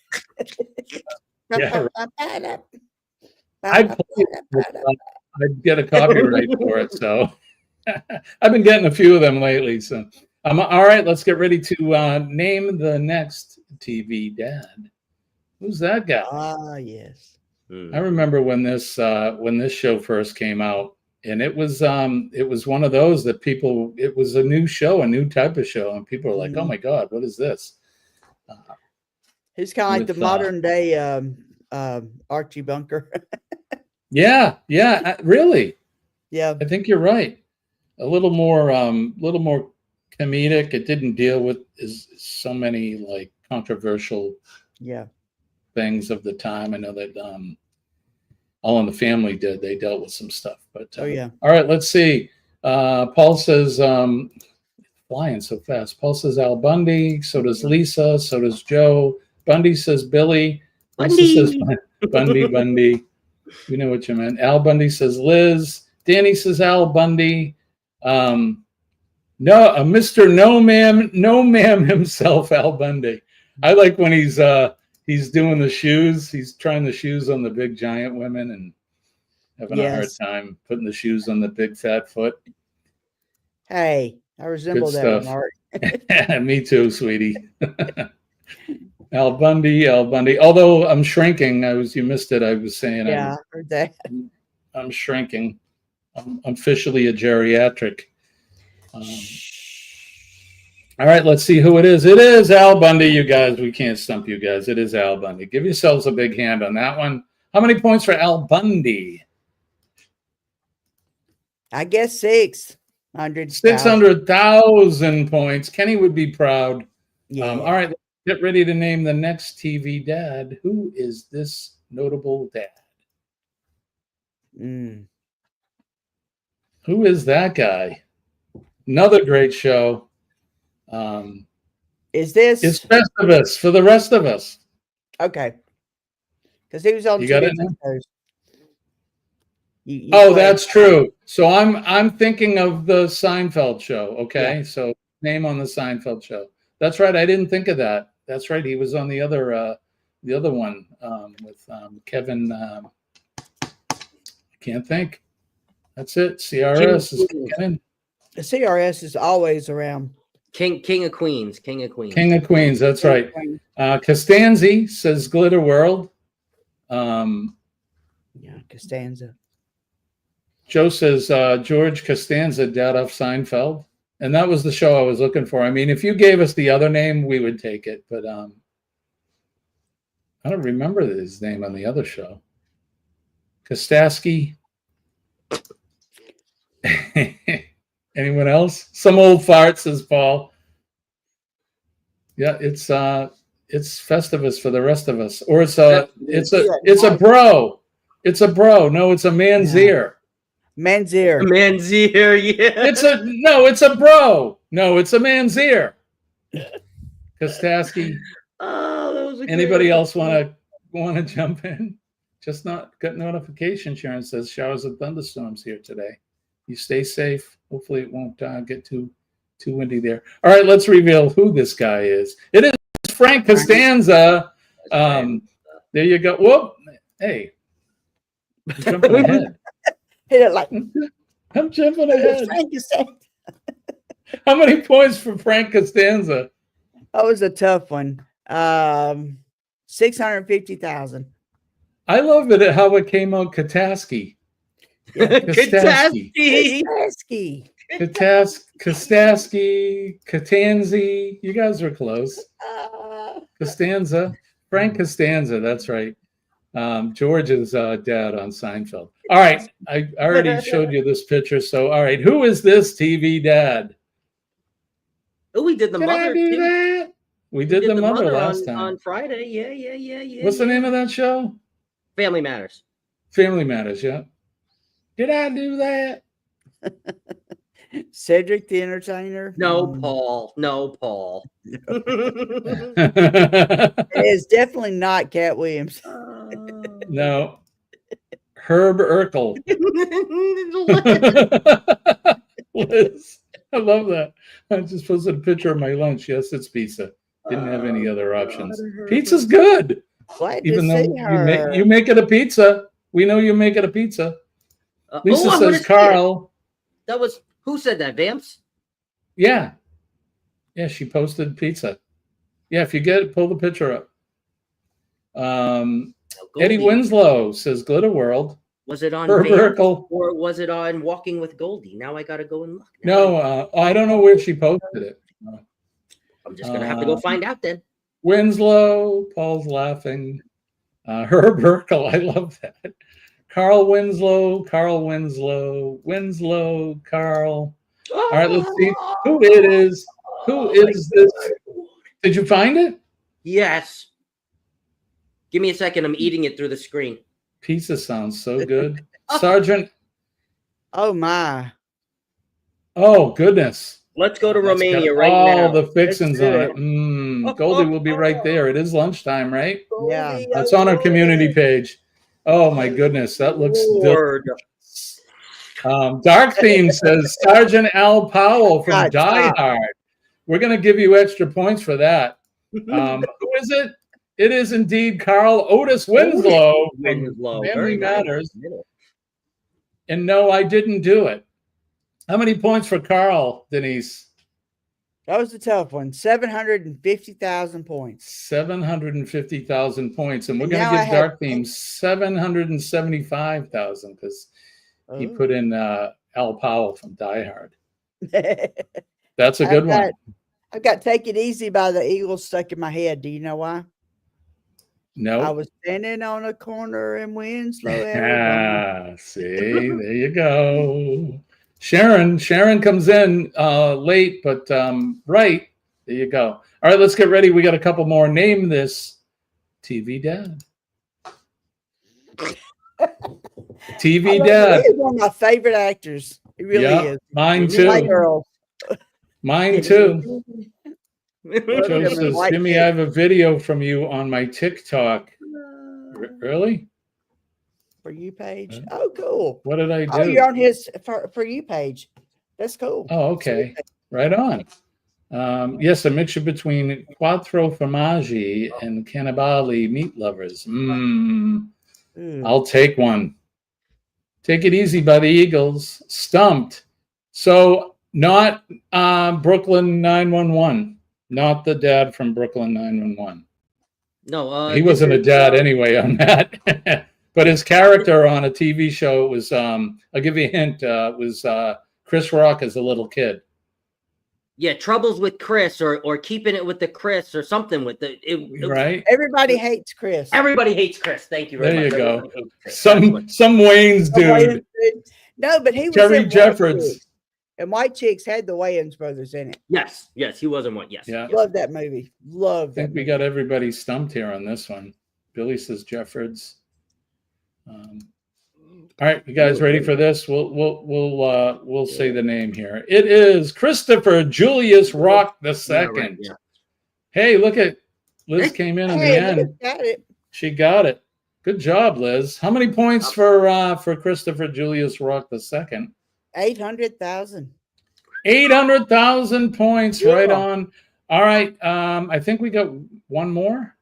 Yeah, I'd get a copyright for it. So I've been getting a few of them lately. So all right, let's get ready to name the next TV dad. Who's that guy? Ah, yes. I remember when this show first came out, and it was one of those that people, it was a new show, a new type of show, and people were like, "Oh my God, what is this?" He's kind of like the With, modern day Archie Bunker. Yeah, really. Yeah. I think you're right. A little more comedic. It didn't deal with so many like controversial Yeah. things of the time. I know that All in the Family did. They dealt with some stuff. But Oh, yeah. all right, let's see. Paul says flying so fast. Paul says Al Bundy. So does Lisa. So does Joe. Bundy says Billy. Lisa says Bundy. You know what you meant. Al Bundy says Liz. Danny says Al Bundy. Mr. No Ma'am himself, Al Bundy. I like when he's doing the shoes. He's trying the shoes on the big giant women and having a hard Yes. time putting the shoes on the big fat foot. Hey, I resemble that stuff. remark. Me too, sweetie. Al Bundy. Although I'm shrinking, you missed it. I was saying Yeah, I heard that. I'm shrinking. I'm officially a geriatric. All right, let's see who it is. It is Al Bundy, you guys. We can't stump you guys. It is Al Bundy. Give yourselves a big hand on that one. How many points for Al Bundy? I guess 600. 600,000 points. Kenny would be proud. Yeah. All right, let's get ready to name the next TV dad. Who is this notable dad? Who is that guy? Another great show. Is this? It's Festivus for the rest of us. Okay. Because he was on You got it different now? shows. You Oh, go ahead. that's true. So I'm thinking of the Seinfeld show. Okay, Yeah. So name on the Seinfeld show. That's right. I didn't think of that. That's right. He was on the other one with Kevin. I can't think. That's it. CRS is kicking in. The CRS is always around. King of Queens. King of Queens. King of Queens. That's right. Costanzi says Glitter World. Yeah, Costanza. Joe says George Costanza, dad of Seinfeld. And that was the show I was looking for. I mean, if you gave us the other name, we would take it. But I don't remember his name on the other show. Kostasky. Anyone else? Some old fart, says Paul. Yeah, it's Festivus for the rest of us. Or it's a bro. It's a bro. No, it's a Manzier. Manzier. Manzier, yeah. It's a bro. No, it's a Manzier. Kostasky. Oh, that was a Anybody great else want to jump in? Just not got notification. Sharon says showers and thunderstorms here today. You stay safe. Hopefully it won't get too windy there. All right, let's reveal who this guy is. It is Frank Costanza. There you go. Whoop. Hey. I'm jumping ahead. Hit it like I'm jumping ahead. Frank Costanza. How many points for Frank Costanza? That was a tough one. 650,000. I love it at how it came out Kataski. Kataski. Kostasky, Catanzi. You guys were close. Costanza. Frank Costanza, that's right. George's dad on Seinfeld. All right, I already showed you this picture. So, all right, who is this TV dad? Oh, we did the mother. do too. that? We did the mother last time. On Friday. Yeah. What's the name of that show? Family Matters. Family Matters, yeah. Did I do that? Cedric the Entertainer. No, Paul. No, Paul. It is definitely not Cat Williams. No. Herb Urkel. Liz. I love that. I just posted a picture of my lunch. Yes, it's pizza. Didn't have any other options. Pizza's good. Glad Even to though see her. you make it a pizza. We know you make it a pizza. Lisa says Carl. That was who said that? Vamps? Yeah. Yeah, she posted pizza. Yeah, if you get it, pull the picture up. Eddie Winslow says Glitter World. Was it on Herb Vamps Urkel. or was it on Walking with Goldie? Now I gotta go and look. No, I don't know where she posted it. I'm just gonna have to go find out then. Winslow, Paul's laughing. Herb Urkel, I love that. Carl Winslow, Carl. All right, let's see who it is. Who is this? Did you find it? Yes. Give me a second. I'm eating it through the screen. Pizza sounds so good. Sergeant. Oh my. Oh, goodness. Let's go to That's Romania got right now. all the fixings Let's on do it. Goldie will be right there. It is lunchtime, right? Yeah. That's on our community page. Oh my goodness, that looks Lord. Dark Theme says Sergeant Al Powell from God, Die stop. Hard. We're going to give you extra points for that. Who is it? It is indeed Carl Otis Winslow from Winslow. Family Very nice. Matters. And no, I didn't do it. How many points for Carl, Denise? That was a tough one. 750,000 points. 750,000 points. And we're going Now to I give have Dark Theme 775,000 because he Oh. put in Al Powell from Die Hard. That's a good one. I've got Take It Easy by the Eagles stuck in my head. Do you know why? I No. was standing on a corner in Winslow, Arizona. See, there you go. Sharon comes in late, but right. There you go. All right, let's get ready. We got a couple more. Name this TV Dad. TV Dad. He's one of my favorite actors. He really is. Mine My too. girl. Mine too. Love Joe him in says, White Jimmy, Chicks. I have a video from you on my TikTok. Really? For you page. Oh, cool. What did I do? Oh, you're on his for you page. That's cool. Oh, okay. Right on. Yes, a mixture between Quattro Formaggi and Cannibali meat lovers. I'll take one. Take It Easy by the Eagles. Stumped. So not Brooklyn 911. Not the dad from Brooklyn 911. No, He wasn't a dad anyway on that. But his character on a TV show was, I'll give you a hint, was Chris Rock as a little kid. Yeah, Troubles with Chris or Keeping It with the Chris or something with the Right? Everybody hates Chris. Everybody hates Chris. Thank you very There much. you go. Everybody hates Chris. Some Wayne's dude. No, but he was Jerry in White Jeffords. Chicks. And White Chicks had the Wayans brothers in it. Yes, he wasn't one. Yes. Yeah. Love that movie. Love I that think we got everybody stumped here on this one. Billy says Jeffords. All right, you guys ready for this? We'll say the name here. It is Christopher Julius Rock II. Right, yeah. Hey, look at Liz came in the end. Got it. She got it. Good job, Liz. How many points for Christopher Julius Rock II? 800,000. 800,000 points. Yeah. Right on. All right. I think we got one more.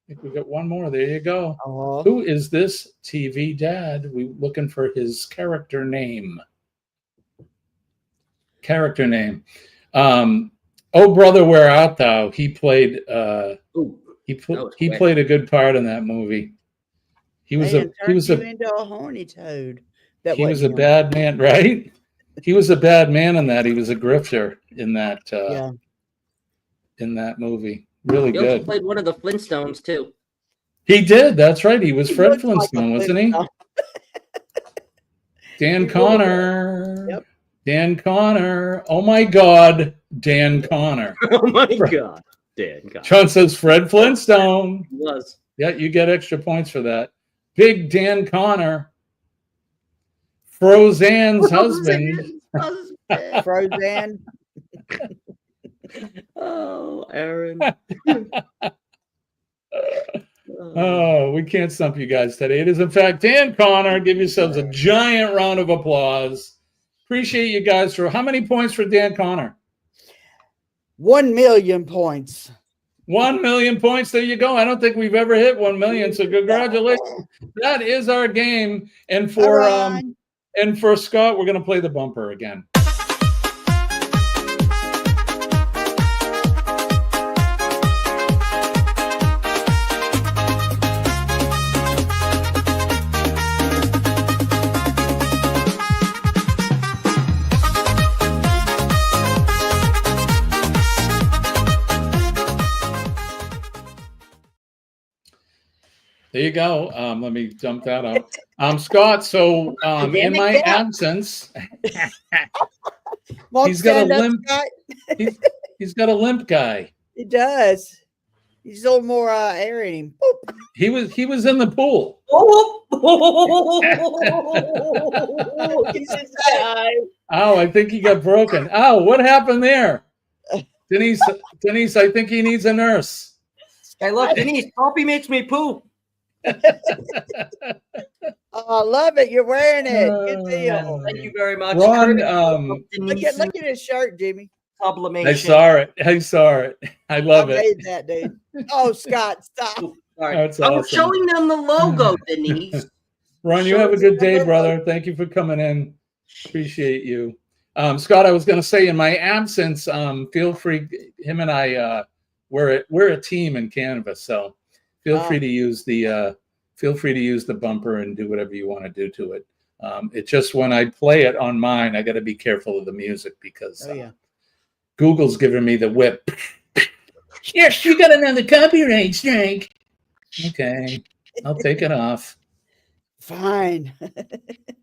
There you go. Who is this TV dad? We looking for his character name. Oh brother, where art thou? He played. He played a good part in that movie. He was into a horny toad. He was a bad man, right? He was a bad man in that. He was a grifter in that. In that movie, really He good. also played one of the Flintstones too. He did. That's right. He was Fred Flintstone, like wasn't he? Dan Connor. Yep. Dan Connor. Oh my God, Dan Connor. Oh my God, Dan Connor. John says Fred Flintstone. He was. Yeah, you get extra points for that. Big Dan Connor. Frozane's husband. Frozen. Oh, Aaron. Oh, we can't stump you guys today. It is, in fact, Dan Connor. Give yourselves a giant round of applause. Appreciate you guys for how many points for Dan Connor? 1 million points. 1 million points. There you go. I don't think we've ever hit 1 million. So congratulations. That is our game. And for Scott, we're going to play the bumper again. There you go. Let me dump that out. Scott, so in my absence, he's got a limp. He's got a limp guy. He does. He's a little more air in him. Boop. He was in the pool. Oh, I think he got broken. Oh, what happened there? Denise, I think he needs a nurse. Hey, look, Denise, coffee makes me poop. Oh, I love it. You're wearing it. Good deal. Thank you very much. Ron, Look at his shirt, Jimmy. Sublimation. I saw it. I love I it. made that, dude. Oh, Scott, stop. Sorry. That's I was awesome. showing them the logo, Denise. Ron, you have a good day, brother. Thank you for coming in. Appreciate you. Scott, I was going to say, in my absence, feel free. Him and I, we're a team in Canvas, so feel free to use the bumper and do whatever you want to do to it. It's just when I play it on mine, I got to be careful of the music because Google's giving me the whip. Yes, you got another copyright strike. Okay, I'll take it off. Fine.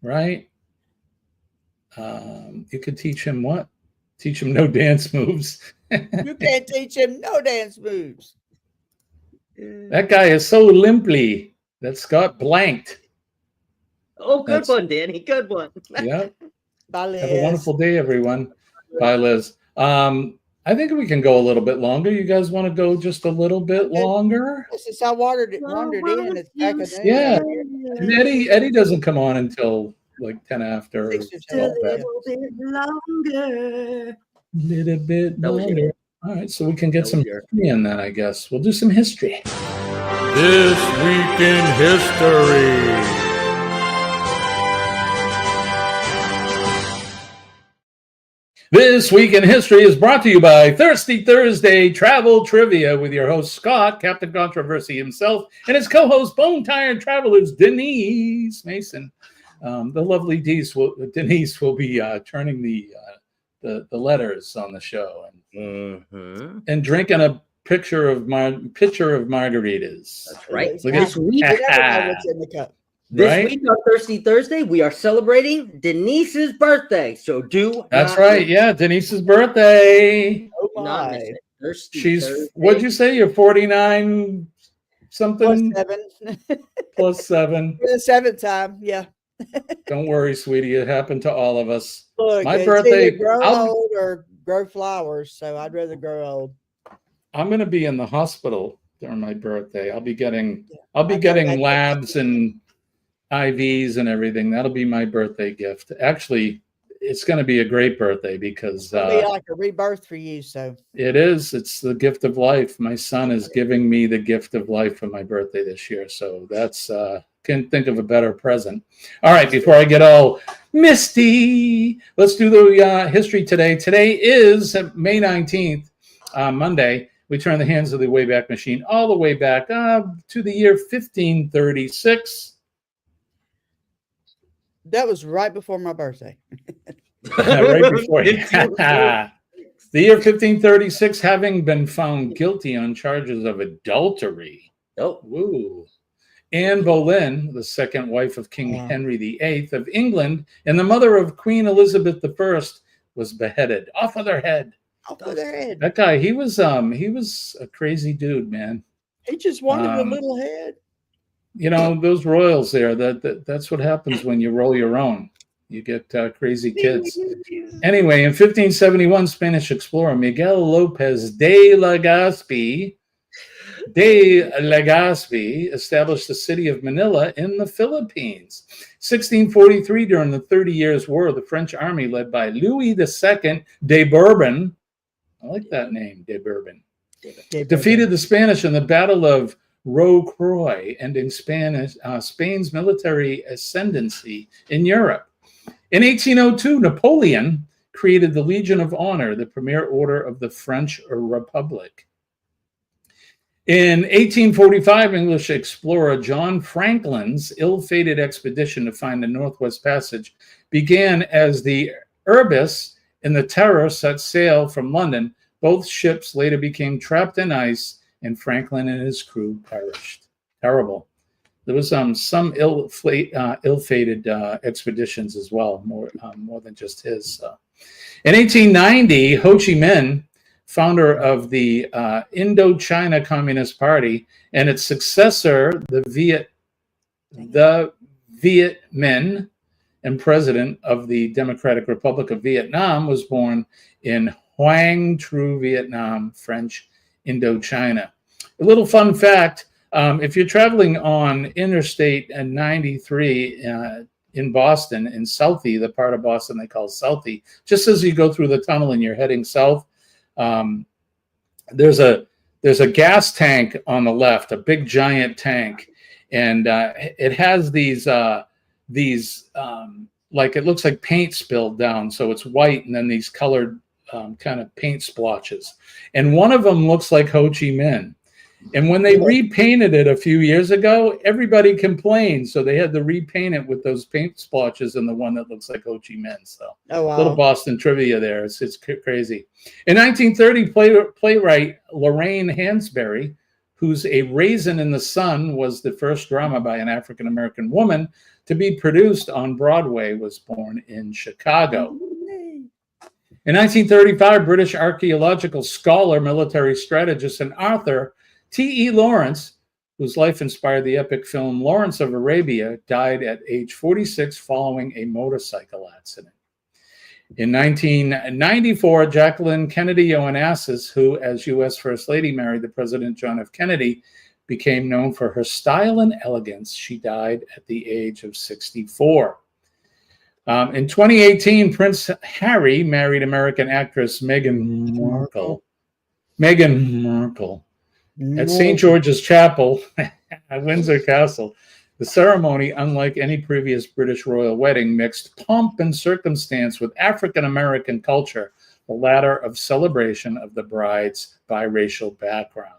Right? You could teach him what? Teach him no dance moves. You can't teach him no dance moves. That guy is so limply that Scott blanked. Oh, good one, Danny. Good one. Yeah. Bye, Liz. Have a wonderful day, everyone. Bye, Liz. I think we can go a little bit longer. You guys want to go just a little bit longer? Since I wandered in, it's back in there. Yeah. And Eddie doesn't come on until like 10 after. 6 or A 10. little bit longer. Little bit That was longer. it. All right, so we can get That some was your- history in that, I guess. We'll do some history. This Week in History. This Week in History is brought to you by Thirsty Thursday Travel Trivia with your host, Scott, Captain Controversy himself, and his co-host, Bone Tired Travelers, Denise Mason. The lovely Denise will be turning the letters on the show and drinking a pitcher of margaritas. That's right. Look This week, You never know what's in the cup. this week on Thirsty Thursday, we are celebrating Denise's birthday. So That's not right. Yeah, Denise's birthday. Oh Not my. miss it. Thirsty She's, Thursday. what'd you say? You're 49 something +7. plus 7. For the 7th time. Yeah. Don't worry, sweetie. It happened to all of us. Look, My it's birthday, either grow I'll- old or grow flowers. So I'd rather grow old. I'm going to be in the hospital during my birthday. I'll be getting I got getting that. labs and IVs and everything. That'll be my birthday gift. Actually, it's going to be a great birthday because It'll be like a rebirth for you. So it is. It's the gift of life. My son is giving me the gift of life for my birthday this year. So that's can't think of a better present. All right, before I get all misty, let's do the history today. Today is May 19th, Monday. We turn the hands of the Wayback Machine all the way back to the year 1536. that was right before my birthday. Right before you. The year 1536, having been found guilty on charges of adultery. Oh, Woo. Anne Boleyn, the second wife of King Henry VIII of England and the mother of Queen Elizabeth I, was beheaded off of their head. Off of their head. That guy, he was a crazy dude, man. He just wanted a Um, little head. You know, those royals there, that's what happens when you roll your own. You get crazy kids. Anyway, in 1571, Spanish explorer Miguel Lopez de Legazpi established the city of Manila in the Philippines. 1643, during the 30 Years' War, the French army led by Louis II de Bourbon, I like that name, de Bourbon, defeated the Spanish in the Battle of Rocroi, ending Spain's military ascendancy in Europe. In 1802, Napoleon created the Legion of Honor, the premier order of the French Republic. In 1845, English explorer John Franklin's ill-fated expedition to find the Northwest Passage began as the Erebus and the Terror set sail from London. Both ships later became trapped in ice, and Franklin and his crew perished. Terrible. There was some ill-fated expeditions as well, more than just his. In 1890, Ho Chi Minh, founder of the Indochina Communist Party, and its successor, the Viet Minh, and president of the Democratic Republic of Vietnam, was born in Hoang Tru, Vietnam, French Indochina. A little fun fact, if you're traveling on Interstate 93 in Boston, in Southie, the part of Boston they call Southie, just as you go through the tunnel and you're heading south, there's a gas tank on the left, a big giant tank, and it has these like it looks like paint spilled down. So it's white and then these colored kind of paint splotches. And one of them looks like Ho Chi Minh. And when they repainted it a few years ago, everybody complained. So they had to repaint it with those paint splotches and the one that looks like Ho Chi Minh. So little Boston trivia there. It's crazy. In 1930, playwright Lorraine Hansberry, whose A Raisin in the Sun was the first drama by an African-American woman to be produced on Broadway, was born in Chicago. In 1935, British archaeological scholar, military strategist, and author T.E. Lawrence, whose life inspired the epic film Lawrence of Arabia, died at age 46 following a motorcycle accident. In 1994, Jacqueline Kennedy Onassis, who as U.S. First Lady married the President John F. Kennedy, became known for her style and elegance. She died at the age of 64. In 2018, Prince Harry married American actress Meghan Markle. At St. George's Chapel at Windsor Castle. The ceremony, unlike any previous British royal wedding, mixed pomp and circumstance with African-American culture, the latter of celebration of the bride's biracial background.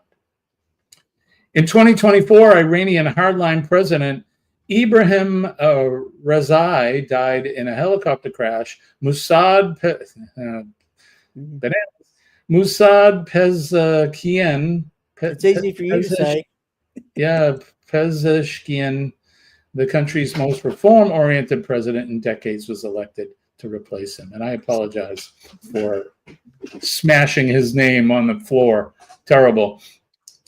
In 2024, Iranian hardline President Ibrahim Raisi died in a helicopter crash. Mossad Pezeshkian. It's easy for you to say. Yeah, Pezeshkian, the country's most reform-oriented president in decades, was elected to replace him. And I apologize for smashing his name on the floor. Terrible.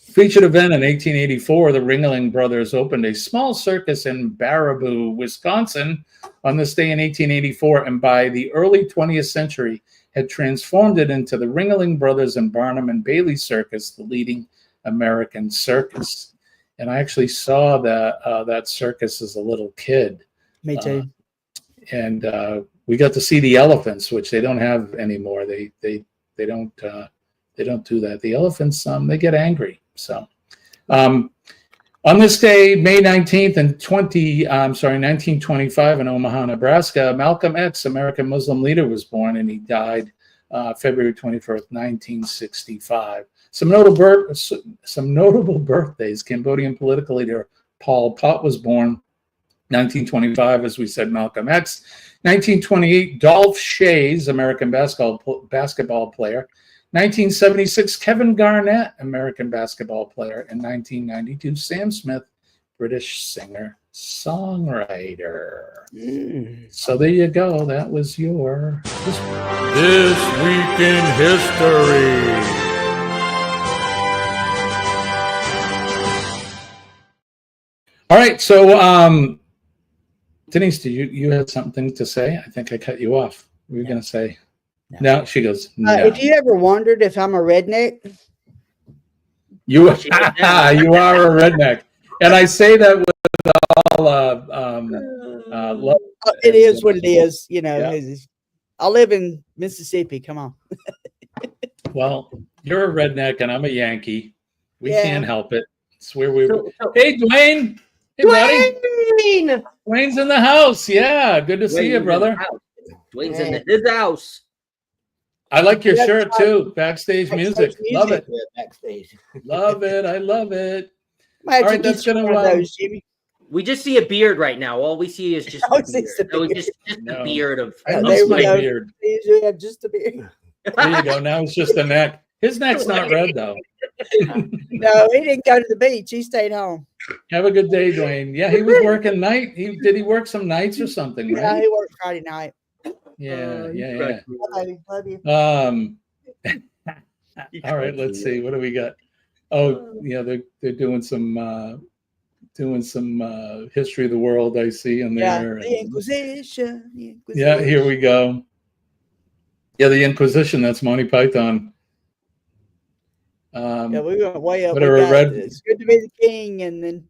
Featured event in 1884, the Ringling Brothers opened a small circus in Baraboo, Wisconsin on this day in 1884, and by the early 20th century had transformed it into the Ringling Brothers and Barnum and Bailey Circus, the leading American circus. And I actually saw that circus as a little kid. Me too. And we got to see the elephants, which they don't have anymore. They don't do that. The elephants, they get angry. So on this day, May 19th and 1925 in Omaha, Nebraska, Malcolm X, American Muslim leader, was born, and he died February 21st, 1965. Some notable birthdays. Cambodian political leader Pol Pot was born. 1925, as we said, Malcolm X. 1928, Dolph Schayes, American basketball player. 1976, Kevin Garnett, American basketball player. And 1992, Sam Smith, British singer-songwriter. So there you go. That was your This Week in History. All right. So, Denise, you had something to say? I think I cut you off. What were you going to say? No, she goes, no. Have you ever wondered if I'm a redneck? You are a redneck. And I say that with all love. It is what it is. You know, Yeah. I live in Mississippi. Come on. Well, you're a redneck and I'm a Yankee. We Yeah. can't help it. It's where we So- Hey, Dwayne. Hey, buddy. Dwayne's in the house. Yeah. Good to see you, brother. Dwayne's in his house. I like your That's shirt right. too. Backstage music. Love it. Backstage. Love it. I love it. Might have All to right, get that's you gonna, one of those, Jimmy. We just see a beard right now. All we see is just Oh, a it's just beard. a So beard. just No. the beard of. I And love there we my go. beard. They usually have just a beard. There you go. Now it's just a neck. His neck's not red though. No, he didn't go to the beach. He stayed home. Have a good day, Dwayne. Yeah, he was working night. Did he work some nights or something, Yeah, right? he worked Friday night. Yeah. Love you. All right, let's see. What do we got? Oh, yeah, they're doing some history of the world, I see in Yeah, there. the Inquisition. Yeah, here we go. Yeah, the Inquisition, that's Monty Python. Yeah, we went way up. Whatever, We got, red- It's good to be the king, and then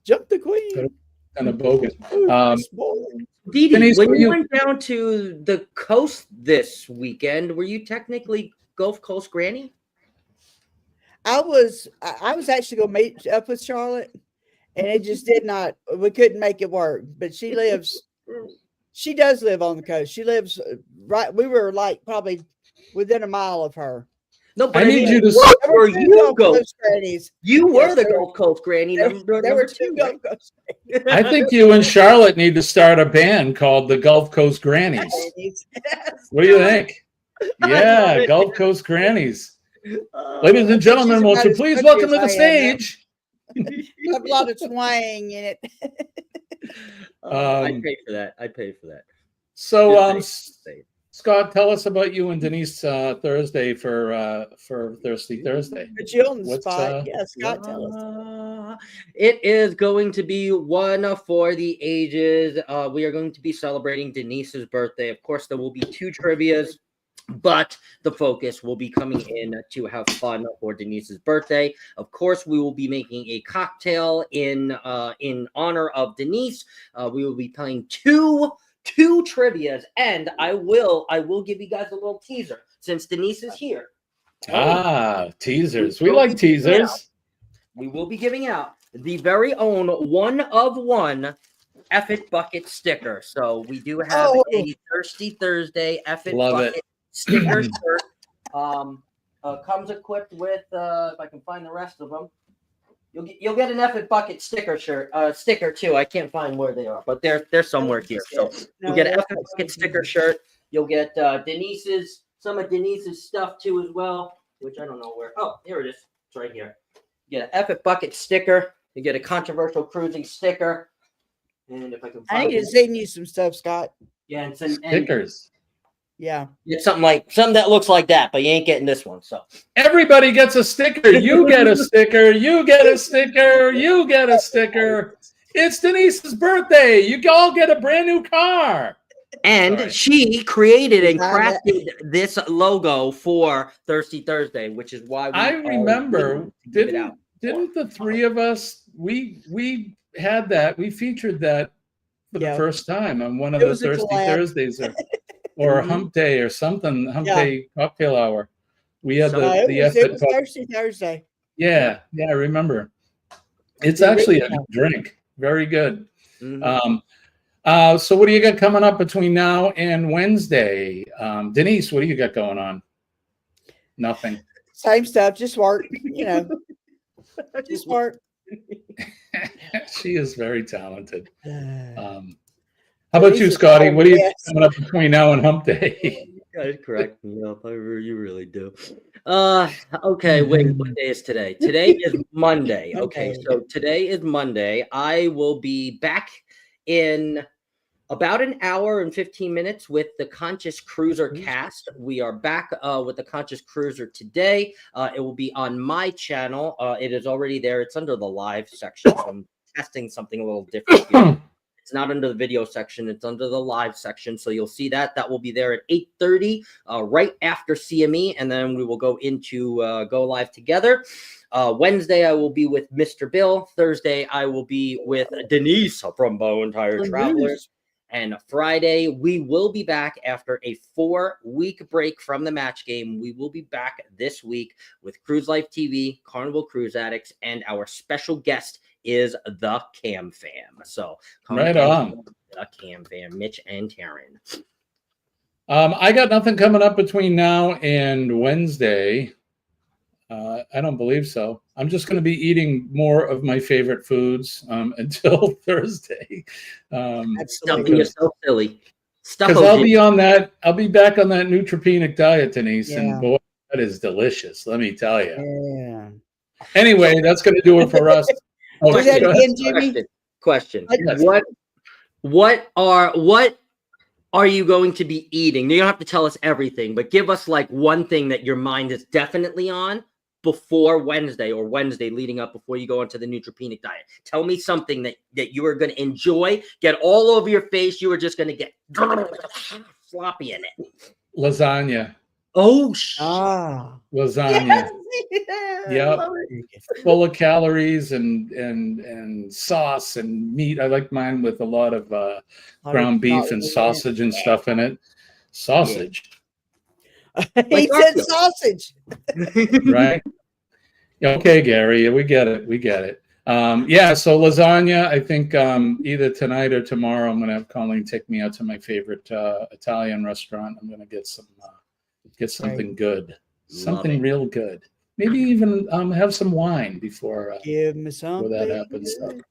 jump the queen. Kind of bogus. Ooh, Um, this boy. Dee Dee, Denise, when were you you- went down to the coast this weekend, were you technically Gulf Coast Granny? I was actually gonna meet up with Charlotte, and it just did not. We couldn't make it work. But she lives She does live on the coast. She lives right. We were like probably within a mile of her. No, but I need you to. what were There were two you Gulf go? Coast grannies. You were Yes, the there- Gulf Coast granny. There, Number there were number two two, Gulf right? Coast I think you and Charlotte need to start a band called the Gulf Coast Grannies. grannies. What do you think? I love Yeah, it. Gulf Coast Grannies. Oh, Ladies and gentlemen, she's won't about you as please country welcome to as the I am now. stage? Have a lot of twang in it. I'd pay for that. I'd pay for that. So, Just say- Scott, tell us about you and Denise Thursday for Thirsty Thursday. Put you on the What's, spot. Yeah, Scott, tell us. It is going to be one for the ages. We are going to be celebrating Denise's birthday. Of course, there will be 2 trivias, but the focus will be coming in to have fun for Denise's birthday. Of course, we will be making a cocktail in honor of Denise. We will be playing two trivias, and I will give you guys a little teaser since Denise is here. Teasers. We like teasers. We will be giving out the very own 1 of 1 F It Bucket sticker. So we do have a Thirsty Thursday F It Love Bucket it. sticker shirt. Comes equipped with if I can find the rest of them. You'll get an F It Bucket sticker sticker too. I can't find where they are, but they're somewhere here. So you'll get an F It Bucket sticker shirt. You'll get some of Denise's stuff too as well, which I don't know where. Oh, here it is. It's right here. You get an F It Bucket sticker. You get a controversial cruising sticker. And if I can I find need to send you some stuff, Scott. yeah, and Stickers. Yeah. it's something that looks like that, but you ain't getting this one. So Everybody gets a sticker. You get a sticker. You get a sticker. You get a sticker. It's Denise's birthday. You all get a brand new car. and Sorry. she created and Design crafted this logo for Thirsty Thursday, which is why I are remember. willing to give it out. Didn't the 3 of us we had that? We featured that for the Yeah. first time on one of It the was a Thirsty collab. Thursdays or Mhm. Hump Day or something. Hump Yeah. Day cocktail hour. We had So- the it was F It Bucket. Thirsty Thursday. Yeah, I remember. It's The actually a original. drink. Very good. Mhm. So what do you got coming up between now and Wednesday? Denise, what do you got going on? Nothing. Same stuff, just work, just work. She is very talented. Uh, How about you, Denise is Scotty? What do you yes. got coming up between now and Hump Day? Guys correct me up. You really do. Okay, wait, what day is today? Today is Monday. Okay, Monday. so today is Monday. I will be back in about an hour and 15 minutes with the Conscious Cruiser cast. We are back with the Conscious Cruiser today. It will be on my channel. It is already there. It's under the live section. So I'm testing something a little different here. It's not under the video section. It's under the live section. So you'll see that. That will be there at 8:30, right after CME. And then we will go into go live together. Wednesday, I will be with Mr. Bill. Thursday, I will be with Denise from Bow and Tire Travelers. And Friday, we will be back after a 4-week break from the match game. We will be back this week with Cruise Life TV, Carnival Cruise Addicts, and our special guest is the Cam Fam. So come Right and on. the Cam Fam, Mitch and Taryn. I got nothing coming up between now and Wednesday. I don't believe so. I'm just going to be eating more of my favorite foods until Thursday. Absolutely. Stuffing yourself silly. Stuff Because I'll be on that. I'll be back on that neutropenic diet, Denise, Yeah. and boy, that is delicious. Let me tell you. Yeah. Anyway, that's going to do it for us. Oh, Do that go ahead. again, Jimmy. Question. Yes. What are you going to be eating? You don't have to tell us everything, but give us like one thing that your mind is definitely on before Wednesday or Wednesday leading up before you go into the neutropenic diet. Tell me something that you are going to enjoy, get all over your face. You are just going to get sloppy in it. Lasagna. Oh, Ah. Lasagna. Yes. Yep. Love it. Full of calories and sauce and meat. I like mine with a lot of ground beef and sausage and stuff in it. Sausage, He said sausage. right? Yeah, okay, Gary. We get it. We get it. Yeah, so lasagna, I think either tonight or tomorrow I'm going to have Colleen take me out to my favorite Italian restaurant. I'm going to get something good, something real good. Maybe even have some wine before Give me something. that happens. good.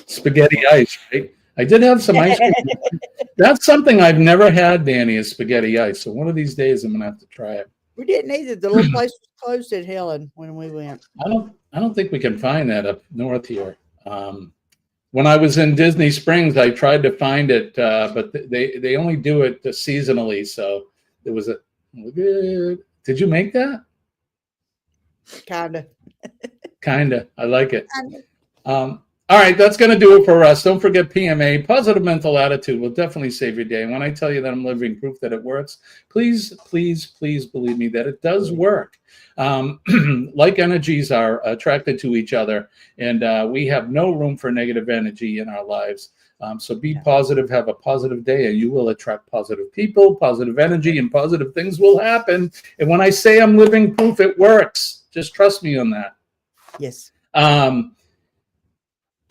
Spaghetti ice, right? I did have some ice cream. That's something I've never had, Danny, is spaghetti ice. So one of these days I'm going to have to try it. We didn't either. The little place was closed at Helen when we went. I don't think we can find that up north here. When I was in Disney Springs, I tried to find it, but they only do it seasonally. So there was a. Did you make that? Kinda. I like it. All right, that's going to do it for us. Don't forget PMA, positive mental attitude will definitely save your day. And when I tell you that I'm living proof that it works, please, please, please believe me that it does work. Like energies are attracted to each other, and we have no room for negative energy in our lives. So be positive, have a positive day, and you will attract positive people, positive energy, and positive things will happen. And when I say I'm living proof, it works. Just trust me on that. Yes.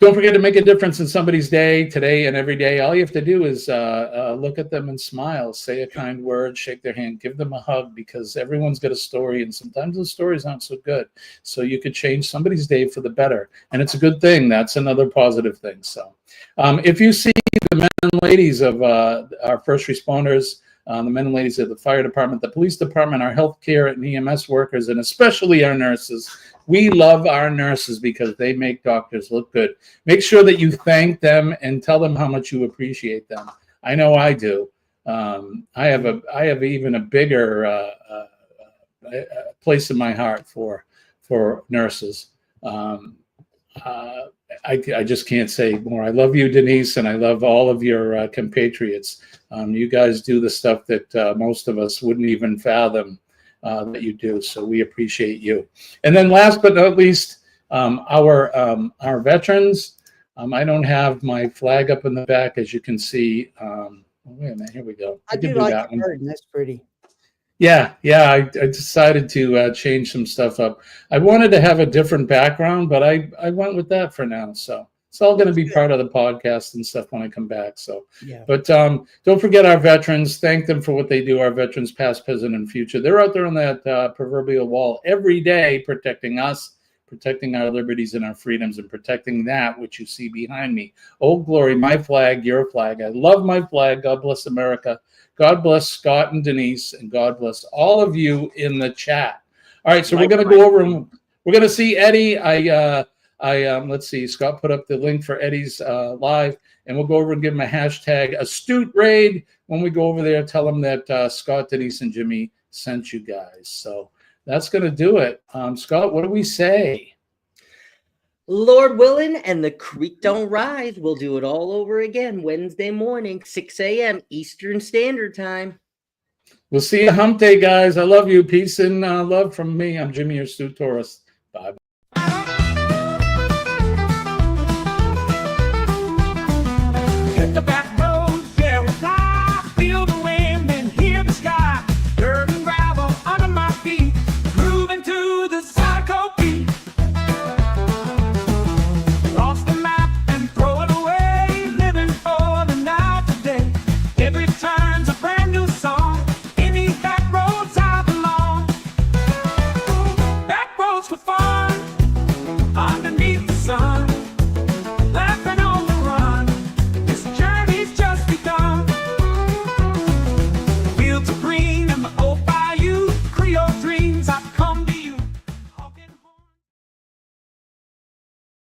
Don't forget to make a difference in somebody's day today and every day. All you have to do is look at them and smile, say a kind word, shake their hand, give them a hug, because everyone's got a story, and sometimes the stories aren't so good. So you could change somebody's day for the better, and it's a good thing. That's another positive thing. So if you see the men and ladies of our first responders, the men and ladies of the fire department, the police department, our healthcare and EMS workers, and especially our nurses, we love our nurses because they make doctors look good. Make sure that you thank them and tell them how much you appreciate them. I know I do. I have even a bigger place in my heart for nurses. I just can't say more. I love you, Denise, and I love all of your compatriots. You guys do the stuff that most of us wouldn't even fathom that you do. So we appreciate you. And then last but not least, our veterans. I don't have my flag up in the back, as you can see. Wait a minute, here we go. I do like the curtain. That's pretty. Yeah, I decided to change some stuff up. I wanted to have a different background, but I went with that for now. So it's all going to be part of the podcast and stuff when I come back. So, yeah. But don't forget our veterans. Thank them for what they do. Our veterans, past, present, and future. They're out there on that proverbial wall every day, protecting us, protecting our liberties and our freedoms, and protecting that which you see behind me. Old Glory, my flag, your flag. I love my flag. God bless America. God bless Scott and Denise, and God bless all of you in the chat. All right, so we're going to go over and we're going to see Eddie. Let's see, Scott put up the link for Eddie's live, and we'll go over and give him a hashtag astute raid. When we go over there, tell him that Scott, Denise, and Jimmy sent you guys. So that's going to do it. Scott, what do we say? Lord willing, and the creek don't rise. We'll do it all over again Wednesday morning, 6 a.m. Eastern Standard Time. We'll see you hump day, guys. I love you. Peace and love from me. I'm Jimmy, your Stu Torres. Bye.